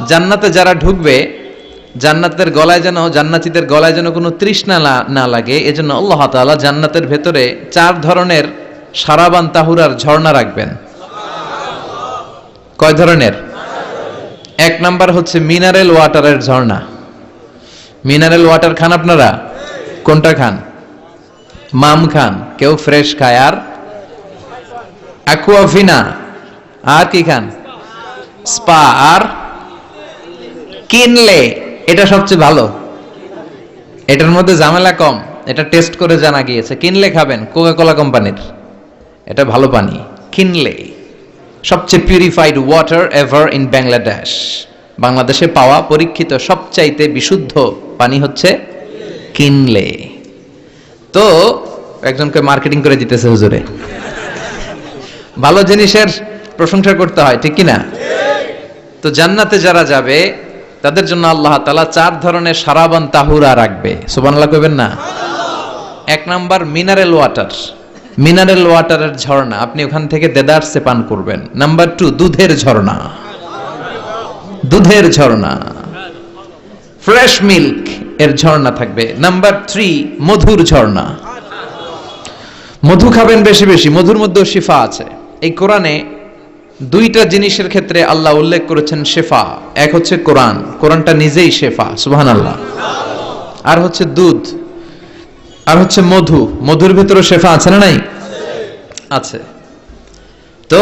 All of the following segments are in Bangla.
জান্নাতে যারা ঢুকবে জান্নাতের গলায় যেন জান্নাতীদের গলায় যেন কোনো তৃষ্ণা না লাগে, এজন্য আল্লাহ তাআলা জান্নাতের ভেতরে 4 ধরনের সারাবান তাহুরার ঝর্ণা রাখবেন। কয় ধরনের? 1 নাম্বার হচ্ছে মিনারেল ওয়াটারের ঝর্ণা। মিনারেল ওয়াটার খান আপনারা? কোনটা খান? মাম খান, কেউ ফ্রেশ খায়, আর অ্যাকুয়াভিনা, আর কি খান? স্পা, আর কিনলে। এটা সবচেয়ে ভালো, এটার মধ্যে ঝামেলা কম, এটা টেস্ট করে জানা গিয়েছে। কিনলে খাবেন, কোকা কোলা কোম্পানির, এটা ভালো পানি। কিনলে সবচেয়ে purified water ever in Bangladesh. বাংলাদেশে পাওয়া পরীক্ষিত সবচাইতে বিশুদ্ধ পানি হচ্ছে কিনলে। তো একজনকে মার্কেটিং করে দিতেছে হুজুরে। ভালো জিনিসের প্রশংসা করতে হয়, ঠিক কিনা? তো জান্নাতে যারা যাবে তাদের জন্য আল্লাহ তাআলা 4 ধরনের সারাবান তাহুরা রাখবে। সুবহানাল্লাহ কইবেন না? 1 নাম্বার মিনারেল ওয়াটার, মিনারেল ওয়াটারের ঝর্ণা, আপনি ওখান থেকে দেদারসে পান করবেন। নাম্বার 2 দুধের ঝর্ণা, দুধের ঝর্ণা, ফ্রেশ মিল্ক এর ঝর্ণা থাকবে। নাম্বার 3 মধুর ঝর্ণা, মধু খাবেন বেশি বেশি, মধুর মধ্যেও শিফা আছে। এই কোরআনে 2টা জিনিসের ক্ষেত্রে আল্লাহ উল্লেখ করেছেন শেফা। এক হচ্ছে কোরআন, কোরআনটা নিজেই শেফা, সুবহানাল্লাহ। আর হচ্ছে দুধ, আর হচ্ছে মধু, মধুর ভিতরে শেফা আছে না নাই? আছে। তো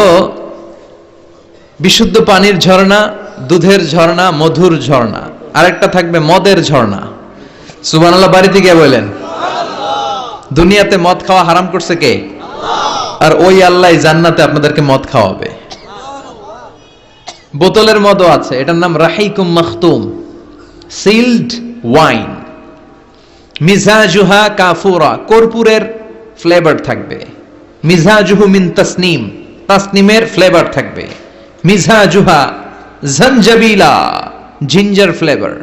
বিশুদ্ধ পানির ঝর্ণা, দুধের ঝর্ণা, মধুর ঝর্ণা, আরেকটা থাকবে মদের ঝর্ণা। সুবহানাল্লাহ বাড়িতে গিয়ে বলেন। দুনিয়াতে মদ খাওয়া হারাম করছে কে? আর ওই আল্লাহ জান্নাতে আপনাদেরকে মদ খাওয়াবে। বোতলের মদও আছে, এটার নাম রাহিকুম মাখতুম, সিলড ওয়াইন। মিজাজুহা কাফুরা, কর্পূরের ফ্লেভার থাকবে। মিজাজুহু মিন তাসনিম, তাসনিমের ফ্লেভার থাকবে। মিজাজুহা জানজাবিলা, জিঞ্জার ফ্লেভার,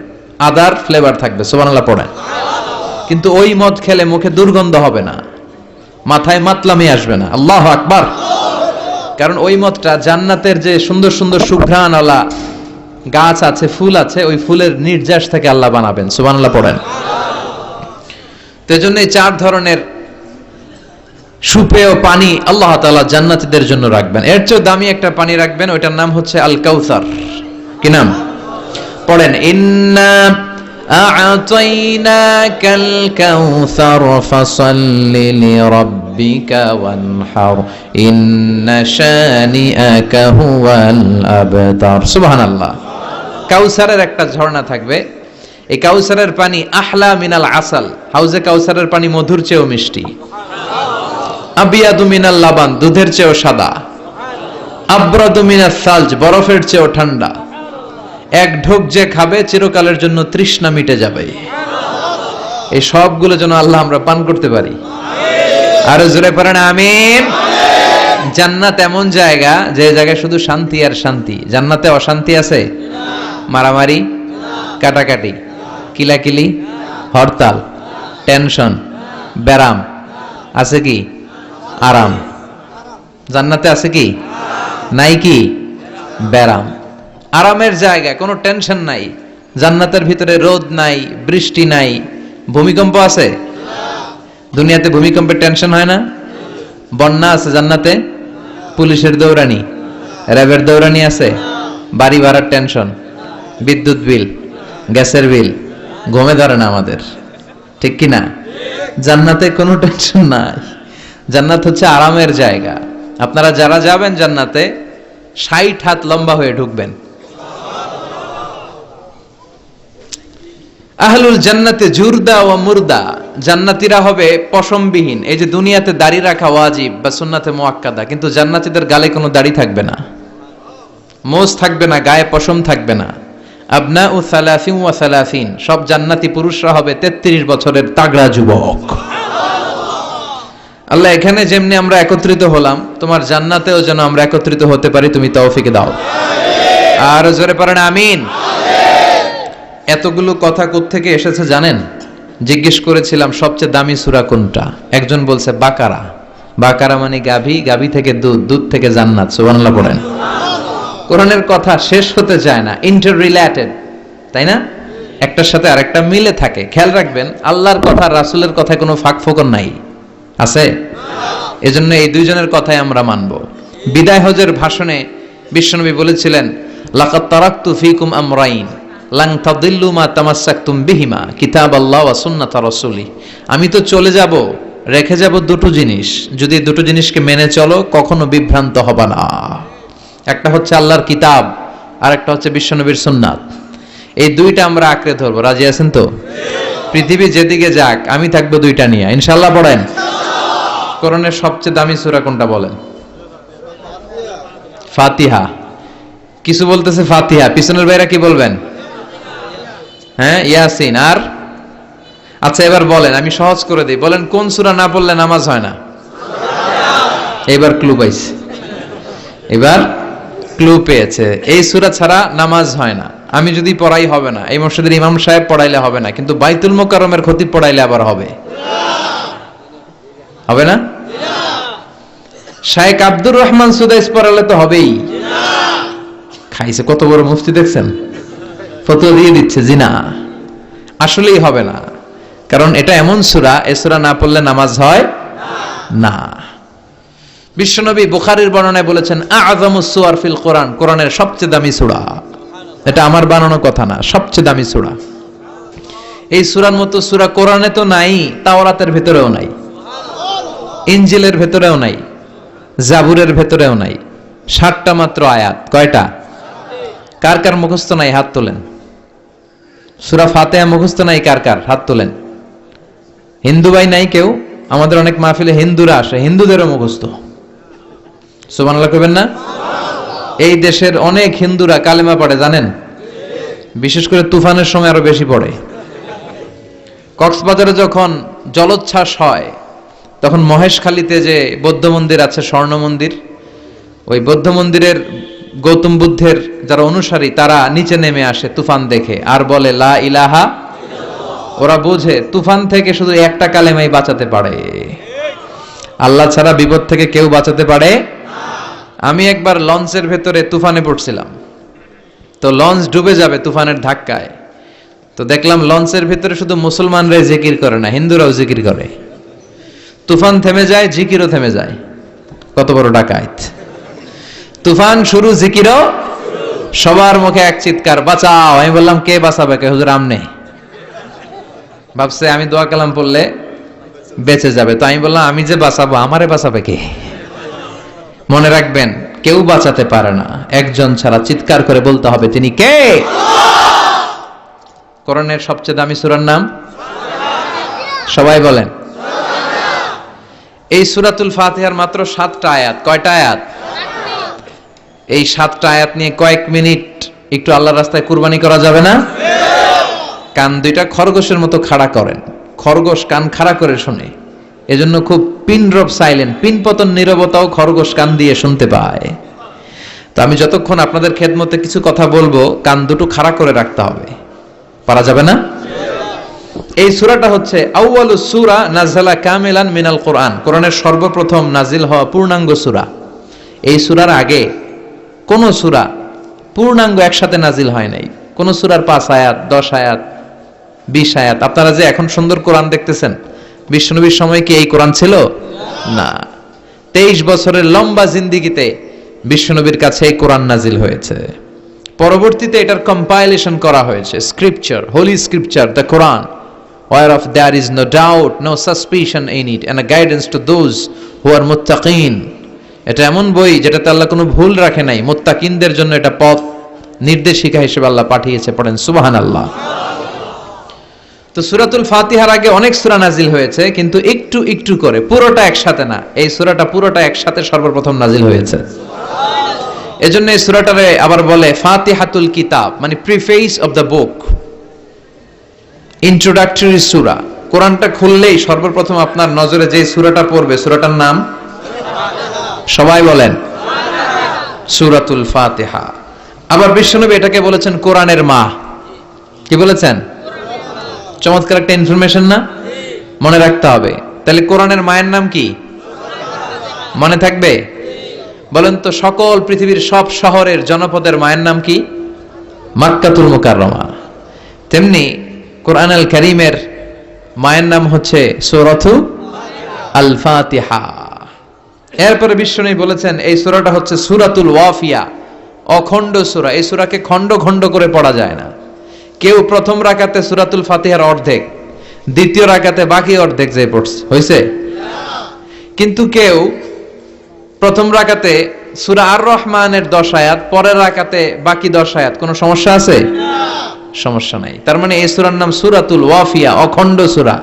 আদার ফ্লেভার থাকবে। সুবহানাল্লাহ পড়েন। কিন্তু ওই মদ খেলে মুখে দুর্গন্ধ হবে না, মাথায় মাতলামি আসবে না। আল্লাহু আকবার। কারণ ওই মদটা জান্নাতের যে সুন্দর সুন্দর সুঘ্রাণওয়ালা গাছ আছে, ফুল আছে, ওই ফুলের নির্যাস থেকে আল্লাহ বানাবেন। সুবহানাল্লাহ পড়েন। তো এজন্য এই 4 ধরনের সুপেয় পানি আল্লাহ তাআলা জান্নাতীদের জন্য রাখবেন। এর চেয়ে দামি একটা পানি রাখবেন, ওইটার নাম হচ্ছে আল কাউসার। কি নাম? পড়েন, ইন্না আ'তাইনাকাল কাউসার ফাসাল্লি লিরাব্বিকা ওয়ানহার ইন্না শানিআকা হুয়াল আবতার। সুবহানাল্লাহ। কাউসারের একটা ঝর্ণা থাকবে। এই কাউসারের পানি আহলা মিনাল আসাল, হাউজে কাউসারের পানি মধুর চেয়েও মিষ্টি। আবিয়াদু মিনাল লাবান, দুধের চেয়েও সাদা। আবরাদু মিনাস সালজ, বরফের চেয়েও ঠান্ডা। এক ঢোক যে খাবে চিরকালের জন্য তৃষ্ণা মিটে যাবে। এই সবগুলো যেন আল্লাহ আমরা পান করতে পারি। আর জোরে পড়েন আমিন। জান্নাত এমন জায়গা, যে জায়গায় শুধু শান্তি আর শান্তি। জান্নাতে অশান্তি আছে? মারামারি, কাটাকাটি, কিলাকিলি, হরতাল, টেনশন, ব্যারাম আছে কি? আরাম। জান্নাতে আছে কি? নাই কি? ব্যারাম। আরামের জায়গা, কোনো টেনশন নাই। জান্নাতের ভিতরে রোদ নাই, বৃষ্টি নাই, ভূমিকম্প আছে? দুনিয়াতে ভূমিকম্পের টেনশন হয় না? বন্যা আছে জান্নাতে? পুলিশের দৌড়ানি, র্যাবের দৌড়ানি আছে? বাড়ি ভাড়ার টেনশন, বিদ্যুৎ বিল, গ্যাসের বিল, ঘুমে ধরে না আমাদের, ঠিক কি না? জান্নাতে কোনো টেনশন নাই। জান্নাত হচ্ছে আরামের জায়গা। আপনারা যারা যাবেন জান্নাতে 60 হাত লম্বা হয়ে ঢুকবেন। আহলুল জান্নাতে জুরদা ওয়া মুরদা, জান্নাতীরা হবে পশমবিহীন। এই যে দুনিয়াতে দাড়ি রাখা ওয়াজিব বা সুন্নাতে মুআক্কাদা, কিন্তু জান্নাতীদের গালে কোনো দাড়ি থাকবে না, মোজ থাকবে না, গায়ে পশম থাকবে না। আবনাউ সালাসিন ওয়া সালাসিন, সব জান্নাতি পুরুষরা হবে 33 বছরের তাগড়া যুবক। আল্লাহ, এখানে যেমনি আমরা একত্রিত হলাম, তোমার জান্নাতেও যেন আমরা একত্রিত হতে পারি, তুমি তৌফিক দাও। আর জোরে পড়েন আমিন। এতগুলো কথা কোত্থেকে এসেছে জানেন? জিজ্ঞেস করেছিলাম সবচেয়ে দামি সূরা কোনটা? একজন বলছে বাকারা। বাকারা মানে গাভী, গাভী থেকে দুধ, দুধ থেকে জান্নাত। সুবহানাল্লাহ পড়েন। কোরআনের কথা শেষ হতে চায় না, ইন্টার রিলেটেড, তাই না? একটার সাথে আরেকটা মিলে থাকে। খেয়াল রাখবেন, আল্লাহর কথা রাসূলের কথায় কোনো ফাঁক ফোকর নাই, আছে? এজন্য এই দুইজনের কথাই আমরা মানব। বিদায় হজের ভাষণে বিশ্বনবী বলেছিলেন, লাকাদ তারাকতু ফীকুম আমরাইন লান তাদিল্লু মা তামাসসাকতুম বিহিমা কিতাবাল্লাহ ওয়া সুন্নাত রাসূলি। আমি তো চলে যাব, রেখে যাব দুটো জিনিস, যদি দুটো জিনিসকে মেনে চলো কখনো বিভ্রান্ত হবে না। একটা হচ্ছে আল্লাহর কিতাব, আর একটা হচ্ছে বিশ্বনবীর সুন্নাত। এই দুইটা আমরা আঁকড়ে ধরবো। রাজি আছেন তো? পৃথিবী যেদিকে যাক আমি থাকবো দুইটা নিয়ে, ইনশাআল্লাহ। পড়েন। কোরআনের সবচেয়ে দামি সূরা কোনটা বলেন? ফাতিহা। কিছু বলতেছে ফাতিহা, পিছনের ভাইরা কি বলবেন? হ্যাঁ, ইয়াসিন। আর আচ্ছা এবার বলেন, আমি সহজ করে দিই, বলেন কোন সূরা না পড়লে নামাজ হয় না? এবার ক্লু পাইছে, এবার ক্লু পেয়েছে। এই সূরা ছাড়া নামাজ হয় না। আমি যদি পড়াই হবে না, এই মসজিদের ইমাম সাহেব পড়াইলে হবে না, কিন্তু বাইতুল মুকাররমের খতিব পড়াইলে আবার হবে। হবে না? শাইখ আব্দুর রহমান সুদাইস পড়ালে তো হবেই। খাইছে কত বড় মুফতি দেখছেন, ফতোয়া দিয়ে দিচ্ছে জি না, আসলেই হবে না। কারণ এটা এমন সূরা, এই সূরা না পড়লে নামাজ হয় না। বিশ্বনবী বুখারীর বর্ণনায় বলেছেন, আ'যামুস সুওয়ার ফিল কোরআন, কোরআনের সবচেয়ে দামি সূরা। এটা আমার বানানো কথা না, সবচেয়ে দামি সূরা। এই সূরার মতো সূরা কোরআনে তো নাই, তাওরাতের ভেতরেও নাই, ইনজিলের ভেতরেও নাই, জাবুরের ভেতরেও নাই। 60টা মাত্র আয়াত। কয়টা? কার কার মুখস্থ নাই হাত তোলেন। সূরা ফাতিহা মুখস্থ নাই কার কার? হাত তোলেন। হিন্দু ভাই নাই কেউ? আমাদের অনেক মাহফিলে হিন্দুরা আসে, হিন্দুদেরও মুখস্থ। সুবহানাল্লাহ কইবেন না? এই দেশের অনেক হিন্দুরা কালেমা পড়ে জানেন, বিশেষ করে তুফানের সময় আরো বেশি পড়ে। কক্সবাজারে যখন জলোচ্ছ্বাস হয় তখন মহেশখালীতে যে বৌদ্ধ মন্দির আছে, স্বর্ণ মন্দির, ওই বৌদ্ধ মন্দিরের গৌতম বুদ্ধের যারা অনুসারী তারা নিচে নেমে আসে তুফান দেখে, আর বলে লা ইলাহা। ওরা বোঝে তুফান থেকে শুধু একটা কালেমাই বাঁচাতে পারে, আল্লাহ ছাড়া বিপদ থেকে কেউ বাঁচাতে পারে। আমি একবার লঞ্চের ভেতরে তুফানে পড়ছিলাম, তো লঞ্চ ডুবে যাবে তুফানের ধাক্কায়। তো দেখলাম লঞ্চের ভেতরে শুধু মুসলমানরাই জিকির করে না, হিন্দুরাও জিকির করে। তুফান থেমে যায়, জিকিরও থেমে যায়। কত বড় ডাকাত! তুফান শুরু, জিকিরও। সবার মুখে এক চিৎকার, বাঁচাও। আমি বললাম কে বাঁচাবে? কে? হুজুর আমনে। ভাবছে আমি দোয়া কালাম পড়লে বেঁচে যাবে, তো আমি বললাম আমি যে বাঁচাবো, আমারে বাঁচাবে কে? মনে রাখবেন, কেউ বাঁচাতে পারে না, একজন ছাড়া। চিৎকার করে বলতে হবে তিনি কে। কোরআনের সবচেয়ে দামি সূরার নাম সবাই বলেন। এই সূরাতুল ফাতিহার মাত্র 7টা আয়াত। কয়টা আয়াত? এই 7টা আয়াত নিয়ে কয়েক মিনিট একটু আল্লাহর রাস্তায় কুরবানি করা যাবে না? কান দুইটা খরগোশের মতো খাড়া করেন, খরগোশ কান খাড়া করে শুনে, এজন্য খুব পিন ড্রপ সাইলেন্ট, পিন পতন নীরবতাও খরগোশ কান দিয়ে শুনতে পায়। তো আমি যতক্ষণ আপনাদের খেদমতে কিছু কথা বলবো, কান দুটো খাড়া করে রাখতে হবে। পারা যাবে না? এই সূরাটা হচ্ছে আউয়ালুস সূরা নাযালা কামিলান মিনাল কোরআন, কোরআনের সর্বপ্রথম নাজিল হওয়া পূর্ণাঙ্গ সূরা। এই সূরার আগে কোন সূরা পূর্ণাঙ্গ একসাথে নাজিল হয় নাই। কোন সূরার 5 আয়াত, 10 আয়াত, 20 আয়াত। আপনারা যে এখন সুন্দর কোরআন দেখতেছেন, বিশ্বনবীর সময় কি এই কোরআন ছিল? না। 23 বছরের লম্বা জিন্দেগিতে বিশ্বনবীর কাছে এই কোরআন নাজিল হয়েছে। পরবর্তীতে এটার কম্পাইলেশন করা হয়েছে, scripture, holy scripture, the Quran, whereof there is no doubt, no suspicion in it, and a guidance to those who are muttaqin. এটা এমন বই যেটাতে আল্লাহ কোনো ভুল রাখে নাই, মুত্তাকিনদের জন্য এটা পথ নির্দেশিকা হিসেবে আল্লাহ পাঠিয়েছে। পড়েন সুবহানাল্লাহ। তো সূরাতুল ফাতিহার আগে অনেক সূরা নাজিল হয়েছে, কিন্তু একটু একটু করে, পুরোটা একসাথে না। এই সূরাটা পুরোটা একসাথে সর্বপ্রথম নাজিল হয়েছে। এজন্য এই সূরাটারে আবার বলে ফাতিহাতুল কিতাব, মানে preface of the book, introductory সূরা। কোরআনটা খুললেই সর্বপ্রথম আপনার নজরে যে সূরাটা পড়বে, সূরাটার নাম সবাই বলেন সূরাতুল ফাতিহা। আবার বিশ্বনবী এটাকে বলেছেন কোরআনের মা। কি বলেছেন? চমৎকার একটা ইনফরমেশন না? মনে রাখতে হবে। তাহলে কোরআনের মায়ের নাম কি? মনে থাকবে? বলেন তো সকল পৃথিবীর সব শহরের জনপদের মায়ের নাম কি? মক্কাতুল মুকাররমা। তেমনি কোরআন আল কারীমের মায়ের নাম হচ্ছে সূরাতু আল ফাতিহা। এরপরে বিশ্বনবী বলেছেন এই সূরাটা হচ্ছে সূরাতুল ওয়াফিয়া, অখণ্ড সূরা। এই সূরাকে খণ্ড খণ্ড করে পড়া যায় না। কেউ প্রথম রাকাতে সূরাতুল ফাতিহার অর্ধেক, দ্বিতীয় রাকাতে বাকি অর্ধেক যে পড়ছে হইছে। কিন্তু কেউ প্রথম রাকাতে সূরা আর রহমানের 10 আয়াত, পরের রাকাতে বাকি 10 আয়াত, কোনো সমস্যা আছে? সমস্যা নাই। তার মানে এই সূরার নাম সূরাতুল ওয়াফিয়া, অখণ্ড সূরা।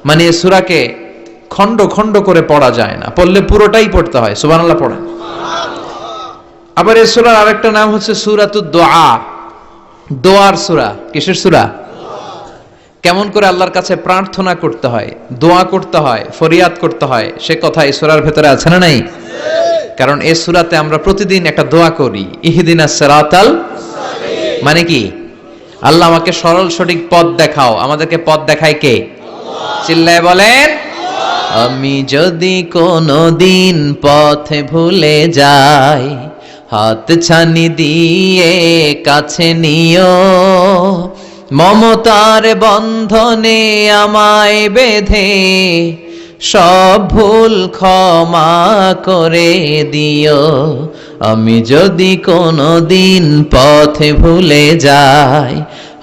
মানে এই সূরাকে খণ্ড খণ্ড করে পড়া যায় না, পড়লে পুরোটাই পড়তে হয়। সুবহানাল্লাহ পড়েন। আবার এই সূরার আরেকটা নাম হচ্ছে সূরাতুদ দুআ, দোয়ার সূরা। কিসের সূরা? কেমন করে আল্লাহর কাছে প্রার্থনা করতে হয়, দোয়া করতে হয়, ফরিয়াদ করতে হয়, সে কথা এই সূরার ভেতরে আছে না নাই? কারণ এই সূরাতে আমরা প্রতিদিন একটা দোয়া করি, ইহদিনাস সিরাতাল মুস্তাকিম। মানে কি? আল্লাহ আমাকে সরল সঠিক পথ দেখাও। আমাদেরকে পথ দেখায় কে? আল্লাহ। চিল্লায় বলেন, আমি যদি কোনদিন পথে ভুলে যাই, হাত ছানি দিয়ে কাছে নিও, মমতার বন্ধনে আমায় বেঁধে সব ভুল ক্ষমা করে দিও। আমি যদি কোনদিন পথে ভুলে যাই,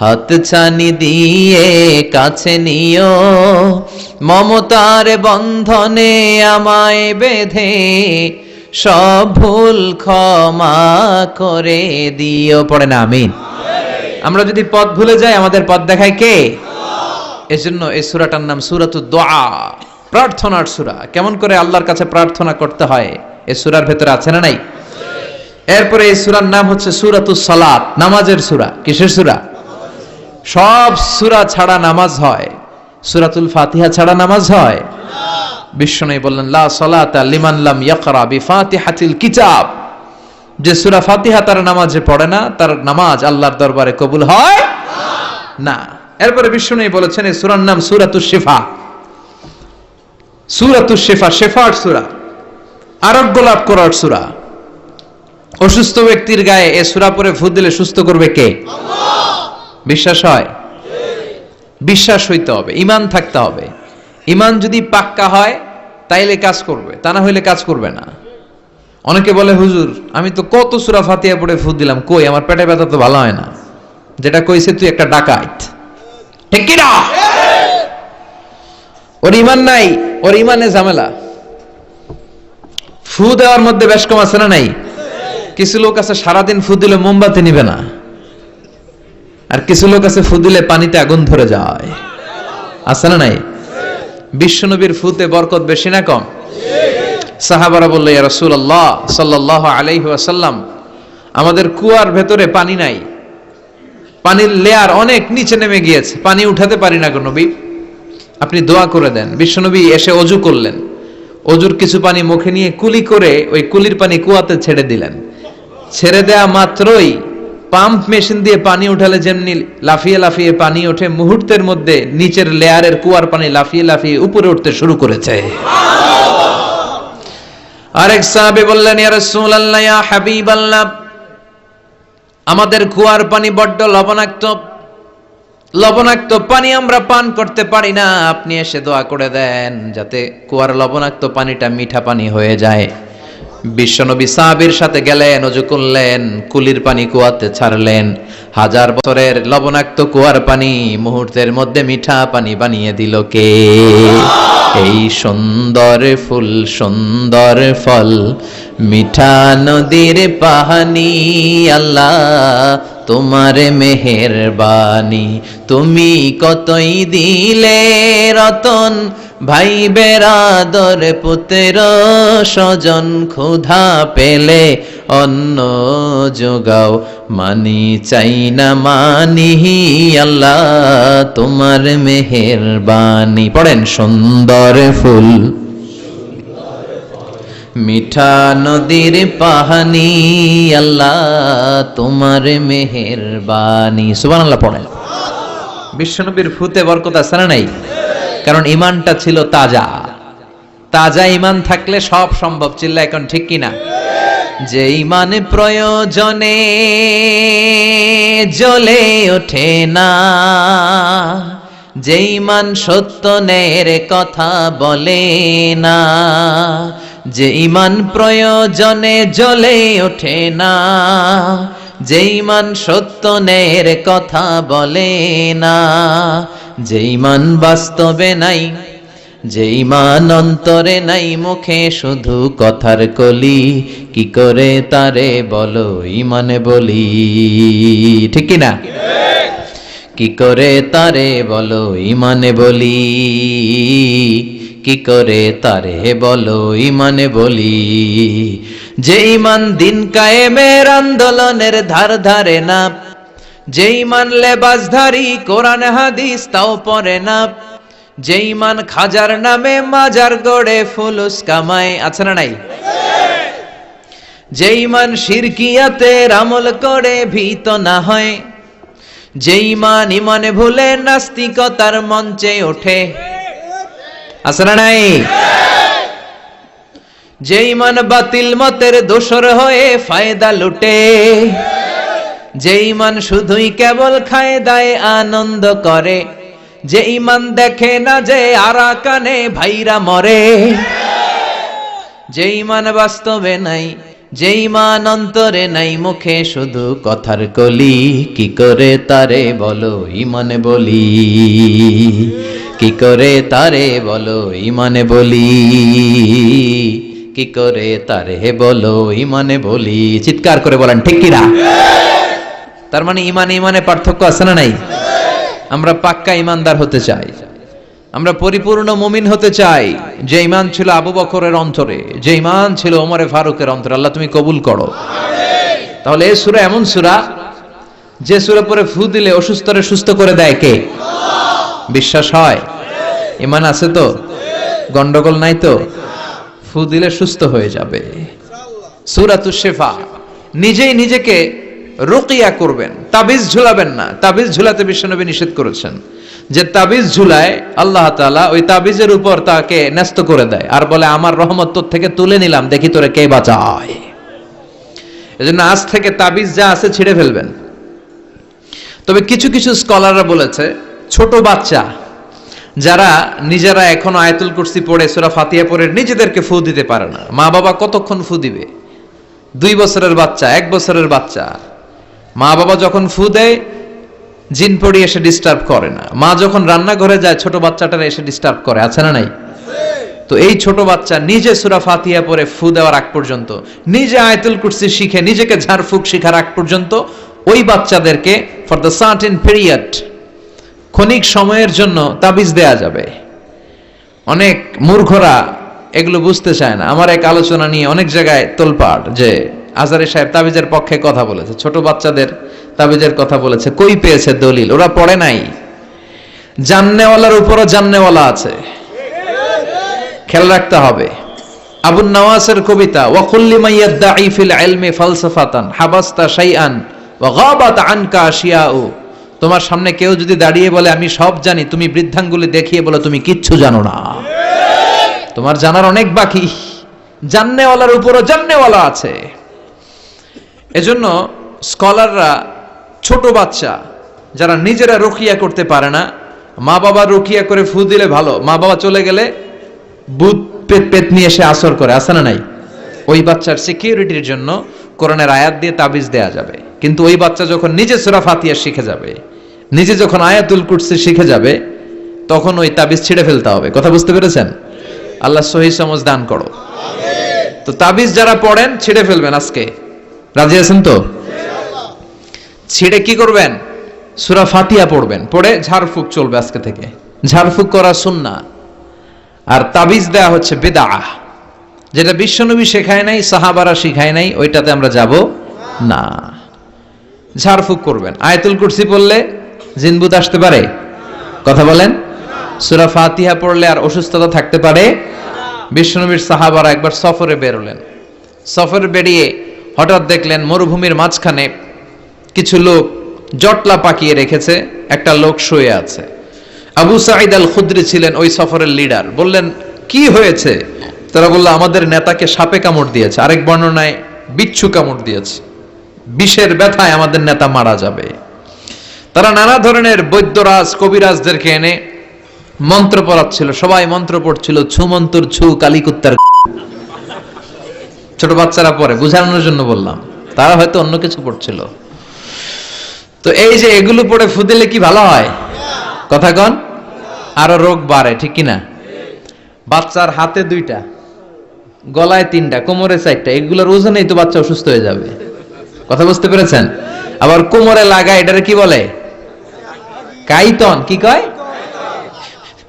হাত ছানি দিয়ে কাছে নিও, মমতার বন্ধনে আমায় বেঁধে সব ভুল ক্ষমা করে দিও। পড়ে না আমিন। আমরা যদি পথ ভুলে যাই, আমাদের পথ দেখায় কে? আল্লাহ। এজন্য এই সূরাটার নাম সূরাতুদ দুআ, প্রার্থনার সূরা। কেমন করে আল্লাহর কাছে প্রার্থনা করতে হয় এই সূরার ভেতরে আছে না নাই? এরপরে এই সূরার নাম হচ্ছে সূরাতুস সালাত, নামাজের সূরা। কিসের সূরা? সব সূরা ছাড়া নামাজ হয়, সূরাতুল ফাতিহা ছাড়া নামাজ হয় না। বিশ্বনবী বললেন, লা সালাতা লিমান লাম ইয়াকরা বিফাতিহাতিল কিতাব। যে সূরা ফাতিহা তার নামাজে পড়ে না, তার নামাজ আল্লাহর দরবারে কবুল হয় না। এরপরে বিশ্বনবী বলেছেন এই সূরার নাম সূরাতুশ শিফা। সূরাতুশ শিফা, শেফার সূরা, আরোগ্য লাভ করার সূরা। অসুস্থ ব্যক্তির গায়ে এই সূরা পড়ে ফু দিলে সুস্থ করবে কে? আল্লাহ। বিশ্বাস হয়? বিশ্বাস হইতে হবে, ঈমান থাকতে হবে। ঈমান যদি পাক্কা হয় তাইলে কাজ করবে, তা না হইলে কাজ করবে না। অনেকে বলে, হুজুর আমি তো কত সূরা ফাতিহা পড়ে ফু দিলাম, কই আমার পেটে ব্যথা তো ভালো হয় না। যেটা কইছে তুই একটা ডাকাত, ঠিক কি না? ওর ঈমান নাই, ওর ঈমানে ঝামেলা। ফু দেওয়ার মধ্যে বেশ কম আছে না নাই? কিছু লোক আছে সারাদিন ফু দিলে মোমবাতি নিবে না, আর কিছু লোক আছে ফু দিলে পানিতে আগুন ধরে যায়, আছে না নাই? বিশ্বনবীর ফুতে বরকত বেশি না কম? সাহাবারা বলল, ইয়া রাসূলুল্লাহ সাল্লাল্লাহু আলাইহি ওয়াসাল্লাম, আমাদের কুয়ার ভেতরে পানি নাই, পানির লেয়ার অনেক নিচে নেমে গিয়েছে, পানি উঠাতে পারি না গো নবী, আপনি দোয়া করে দেন। বিশ্বনবী এসে ওযু করলেন, ওযুর কিছু পানি মুখে নিয়ে কুলি করে ওই কুলির পানি কুয়াতে ছেড়ে দিলেন। ছেড়ে দেয়া মাত্রই পাম্প মেশিন দিয়ে পানি উঠালে যেমনি লাফিয়ে লাফিয়ে পানি ওঠে, মুহূর্তের মধ্যে নিচের লেয়ারের কুয়ার পানি লাফিয়ে লাফিয়ে উপরে উঠতে শুরু করেছে। আরেক সাহাবী বললেন, ইয়া রাসূলুল্লাহ, ইয়া হাবিবাল্লাহ, আমাদের কুয়ার পানি বড্ড লবণাক্ত, লবণাক্ত পানি আমরা পান করতে পারি না, আপনি এসে দোয়া করে দেন যাতে কুয়ার লবণাক্ত পানিটা মিঠা পানি হয়ে যায়। বিশ্বনবী সাহাবীর সাথে গেলেন, ওযু করলেন, কুলির পানি কুয়াতে ছাড়লেন। 1000 বছরের লবণাক্ত কুয়ার পানি মুহূর্তের মধ্যে মিঠা পানি বানিয়ে দিল কে? এই সুন্দর ফুল, সুন্দর ফল, মিঠা নদীর পানি, আল্লাহ তোমার মেহেরবানি। তুমি কতই দিলে রতন, ভাই বেরাদর পুত্র স্বজন, ক্ষুধা পেলে অন্ন যোগাও, মানি চাই না মানি, আল্লাহ তোমার মেহেরবানি। পড়েন, সুন্দর ফুল, মিঠা নদীর পানি, আল্লাহ তোমার মেহেরবানি। সুবহানাল্লাহ পড়েন। বিশ্বনবীর ফুতে বরকত আছে না নাই? কারণ ঈমানটা ছিল তাজা। তাজা ঈমান থাকলে সব সম্ভব। চিল্লা এখন ঠিক কিনা? যে ইমান প্রয়োজনে জ্বলে ওঠে না, যে ইমান সত্য ন্যায়ের কথা বলে না, যে ইমান প্রয়োজনে জ্বলে ওঠে না, যে ইমান সত্য ন্যায়ের কথা বলে না, যে ইমান বাস্তবে নাই, যে ইমান অন্তরে নাই, মুখে শুধু কথার কলি, কি করে তারে বলো ইমানে বলি, ঠিক কি না? কি করে তারে বলো ইমানে বলি, কি করে তারে বলো ইমানে বলি। যে ইমান দিন কায়েমের আন্দোলনের ধার ধারে না, যে ইমান লেবাসধারী কোরআন হাদিস তাও পড়ে না, যে ইমান খাজার নামে মাজার গড়ে ফুলুস কামায়, আছে না নাই? যে ইমান শিরকিয়াতের আমল করে ভীত না হয়, যে ইমান ইমানে ভুলে নাস্তিকতার মঞ্চে ওঠে, আছে না নাই? যে ইমান বাতিল মতের দোসর হয়ে ফায়দা লুটে, যে ইমান শুধুই কেবল খায় দায় আনন্দ করে, যে ইমান দেখে না যে আরাকানে ভাইরা মরে, যে ইমান বাস্তবে নাই, যে ইমান অন্তরে নাই, মুখে শুধু কথার কলি, কি করে তারে বলো ইমানে বলি, কি করে তারে বলো ইমানে বলি, কি করে তারে বলো ইমানে বলি। চিৎকার করে বলেন ঠিক কিনা? তার মানে ইমানে ইমানে পার্থক্য আছে না নাই? আমরা পাক্কা ইমানদার হতে চাই, আমরা পরিপূর্ণ মুমিন হতে চাই। যে ইমান ছিল আবু বকরের অন্তরে, যে ইমান ছিল ওমরে ফারুকের অন্তরে, আল্লাহ তুমি কবুল করো। তাহলে এই সূরা এমন সূরা, যে সূরা পরে ফু দিলে অসুস্থরে সুস্থ করে দেয় কে? বিশ্বাস হয়? ইমান আছে তো? গন্ডগোল নাই তো? ফু দিলে সুস্থ হয়ে যাবে। সূরাতুশ শিফা। নিজেই নিজেকে রুকিয়া করবেন, তাবিজ ঝুলাবেন না। তাবিজ ঝুলাতে বিশ্বনবী নিষেধ করেছেন। যে তাবিজ ঝুলায় আল্লাহ তাআলা ওই তাবিজের উপর তাকে ন্যস্ত করে দেয় আর বলে আমার রহমত তোর থেকে তুলে নিলাম, দেখি তোরে কে বাঁচায়। এজন্য আজ থেকে তাবিজ যা আছে ছিঁড়ে ফেলবেন। তবে কিছু কিছু স্কলাররা বলেছে ছোট বাচ্চা যারা নিজেরা এখনো আয়াতুল কুরসি পড়ে সূরা ফাতিহা পড়ে নিজেদেরকে ফু দিতে পারে না, মা বাবা কতক্ষণ ফু দিবে? 2 বছরের বাচ্চা, 1 বছরের বাচ্চা, মা বাবা যখন ফু দেয় জিন পড়ি এসে ডিস্টার্ব করে না। মা যখন রান্নাঘরে যায় ছোট বাচ্চাটারা এসে ডিস্টার্ব করে, আছে না নাই? তো এই ছোট বাচ্চা নিজে সূরা ফাতিহা পড়ে ফু দেওয়ার আগ পর্যন্ত, নিজে আয়াতুল কুরসি শিখে নিজেকে ঝাড়ফুঁক শিখার আগ পর্যন্ত ওই বাচ্চাদেরকে ফর দ্য সার্টেন পিরিয়ড, ক্ষণিক সময়ের জন্য তাবিজ দেয়া যাবে। অনেক মূর্খরা এগুলো বুঝতে চায় না। আমার এক আলোচনা নিয়ে অনেক জায়গায় তোলপাড় যে আজহারী সাহেব তাবিজের পক্ষে কথা বলেছে, ছোট বাচ্চাদের তাবিজের কথা বলেছে। কই পেয়েছে দলিল? ওরা পড়ে নাই। জান্নেওয়ালার উপরও জান্নেওয়ালা আছে, খেয়াল রাখতে হবে। আবুন নওয়াসের কবিতা, ওয়া কুল্লি মাইয়াদ্দাঈ ফিল ইলমি ফালসাফাতান হাবাস্তা শাইআন ওয়া গাবাত আনকা আশিয়াউ। তোমার সামনে কেউ যদি দাঁড়িয়ে বলে আমি সব জানি, তুমি বৃদ্ধাঙ্গুলি দেখিয়ে বলো তুমি কিচ্ছু জানো না, তোমার জানার অনেক বাকি। জান্নেওয়ালার উপরও জান্নেওয়ালা আছে। এজন্য স্কলাররা ছোট বাচ্চা যারা নিজেরা রুকিয়া করতে পারে না, মা বাবা রুকিয়া করে ফু দিলে ভালো, মা বাবা চলে গেলে ভূত পেত নিয়ে এসে আসর করে, আছে না নাই? ওই বাচ্চার সিকিউরিটির জন্য কোরআনের আয়াত দিয়ে তাবিজ দেয়া যাবে। কিন্তু ওই বাচ্চা যখন নিজে সূরা ফাতিহা শিখে যাবে, নিজে যখন আয়াতুল কুরসি শিখে যাবে, তখন ওই তাবিজ ছিঁড়ে ফেলতে হবে। কথা বুঝতে পেরেছেন? আল্লাহ সহিহ সমঝ দান করো। তো তাবিজ যারা পড়েন ছিঁড়ে ফেলবেন আজকে, রাজি আছেন তো? ছিঁড়ে কি করবেন? সূরা ফাতিহা পড়বেন, পড়ে ঝাড়ফুঁক চলবে আজকে থেকে। ঝাড়ফুঁক করা সুন্নাহ। আর তাবিজ দেয়া হচ্ছে বিদআহ, যেটা বিশ্বনবী শেখায় নাই, সাহাবারা শিখায় নাই, ওইটাতে আমরা যাব না। ঝাড়ফুঁক করবেন। আয়াতুল কুরসি পড়লে জিনবুত আসতে পারে? কথা বলেন। সূরা ফাতিহা পড়লে আর অসুস্থতা থাকতে পারে? বিশ্বনবীর সাহাবারা একবার সফরে বেরোলেন। সফরে বেরিয়ে হঠাৎ দেখলেন মরুভূমির মাঝখানে কিছু লোক জটলা পাকিয়ে রেখেছে, একটা লোক শুয়ে আছে। আবু সাঈদ আল খুদরি ছিলেন ওই সফরের লিডার। বললেন কি হয়েছে? তারা বলল আমাদের নেতাকে সাপে কামড় দিয়েছে। আরেক বর্ণনায় বিচ্ছু কামড় দিয়েছে, বিষের ব্যথায় আমাদের নেতা মারা যাবে। তারা নানা ধরনের বৈদ্যরাজ কবিরাজদেরকে এনে মন্ত্র পড়াচ্ছিল, সবাই মন্ত্র পড়ছিল, ছু মন্তর ছু কালিকুত্তার। ছোট বাচ্চারা পড়ে, বুঝানোর জন্য বললাম, তারা হয়তো অন্য কিছু পড়ছিল। তো এই যে এগুলো পড়ে ফু দিলে কি ভালো হয়? কথা কন, আরো রোগ বাড়ে, ঠিক কিনা? বাচ্চার হাতে 2টা, গলায় 3টা, কোমরে 4টা, এগুলোর ওজনেই তো বাচ্চা অসুস্থ হয়ে যাবে। কথা বুঝতে পেরেছেন? আবার কোমরে লাগায়, এটারে কি বলে? কাইতন। কি কয়?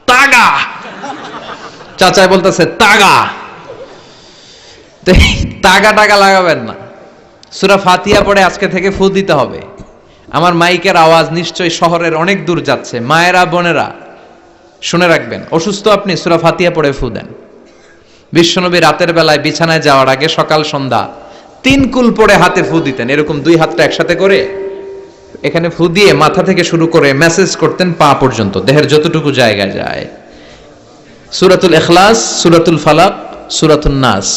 তাগা। চাচাই বলতেছে তাগা। তাগা টাগা লাগাবেন না। সূরা ফাতিহা পড়ে আজকে থেকে ফু দিতে হবে। আমার মাইকের আওয়াজ নিশ্চয়ই শহরের অনেক দূর যাচ্ছে, মায়েরা বোনেরা শুনে রাখবেন, অসুস্থ আপনি সূরা ফাতিহা পড়ে ফু দেন। বিশ্বনবী রাতের বেলায় বিছানায় যাওয়ার আগে সকাল সন্ধ্যা 3 কুল পড়ে হাতে ফু দিতেন, এরকম 2 হাতটা একসাথে করে এখানে ফু দিয়ে মাথা থেকে শুরু করে মেসেজ করতেন পা পর্যন্ত, দেহের যতটুকু জায়গা যায়। সূরাতুল ইখলাস, সূরাতুল ফালাক, সূরাতুন নাস,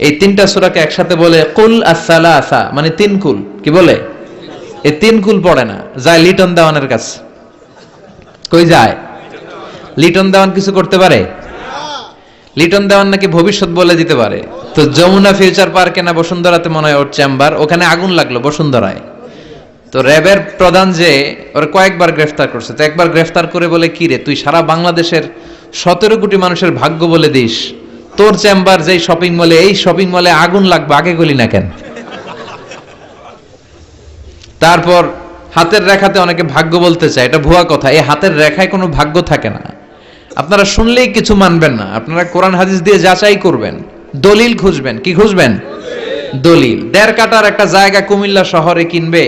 এই 3টা সূরাকে একসাথে বলে কুল আস-সালাসা, মানে 3 কুল। কি বলে? এই 3 কুল পড়ে না, যায় লিটন দেওয়ানের কাছে। কই যায়? লিটন দেওয়ান কিছু করতে পারে? লিটন দেওয়ান নাকি ভবিষ্যৎ বলে দিতে পারে। তো যমুনা ফিউচার পার্কে না বসুন্ধরাতে মনে হয় ওর চেম্বার, ওখানে আগুন লাগলো বসুন্ধরায়। তো র্যাবের প্রধান যে ওরা কয়েকবার গ্রেফতার করছে, তো একবার গ্রেফতার করে বলে, কি রে তুই সারা বাংলাদেশের 17 কোটি মানুষের ভাগ্য বলে দিস, তোর চেম্বার যেই শপিং মলে, এই শপিং মলে আগুন লাগবে, আগে গলি না কেন? তারপর হাতের রেখাতে অনেকে ভাগ্য বলতে চায়, এটা ভুয়া কথা। এই হাতের রেখায় কোনো ভাগ্য থাকে না। আপনারা শুনলেই কিছু মানবেন না, আপনারা কোরআন হাদিস দিয়ে যাচাই করবেন, দলিল খুঁজবেন। কি খুঁজবেন? দলিল। 1.5 কাঠার একটা জায়গা কুমিল্লা শহরে কিনবে,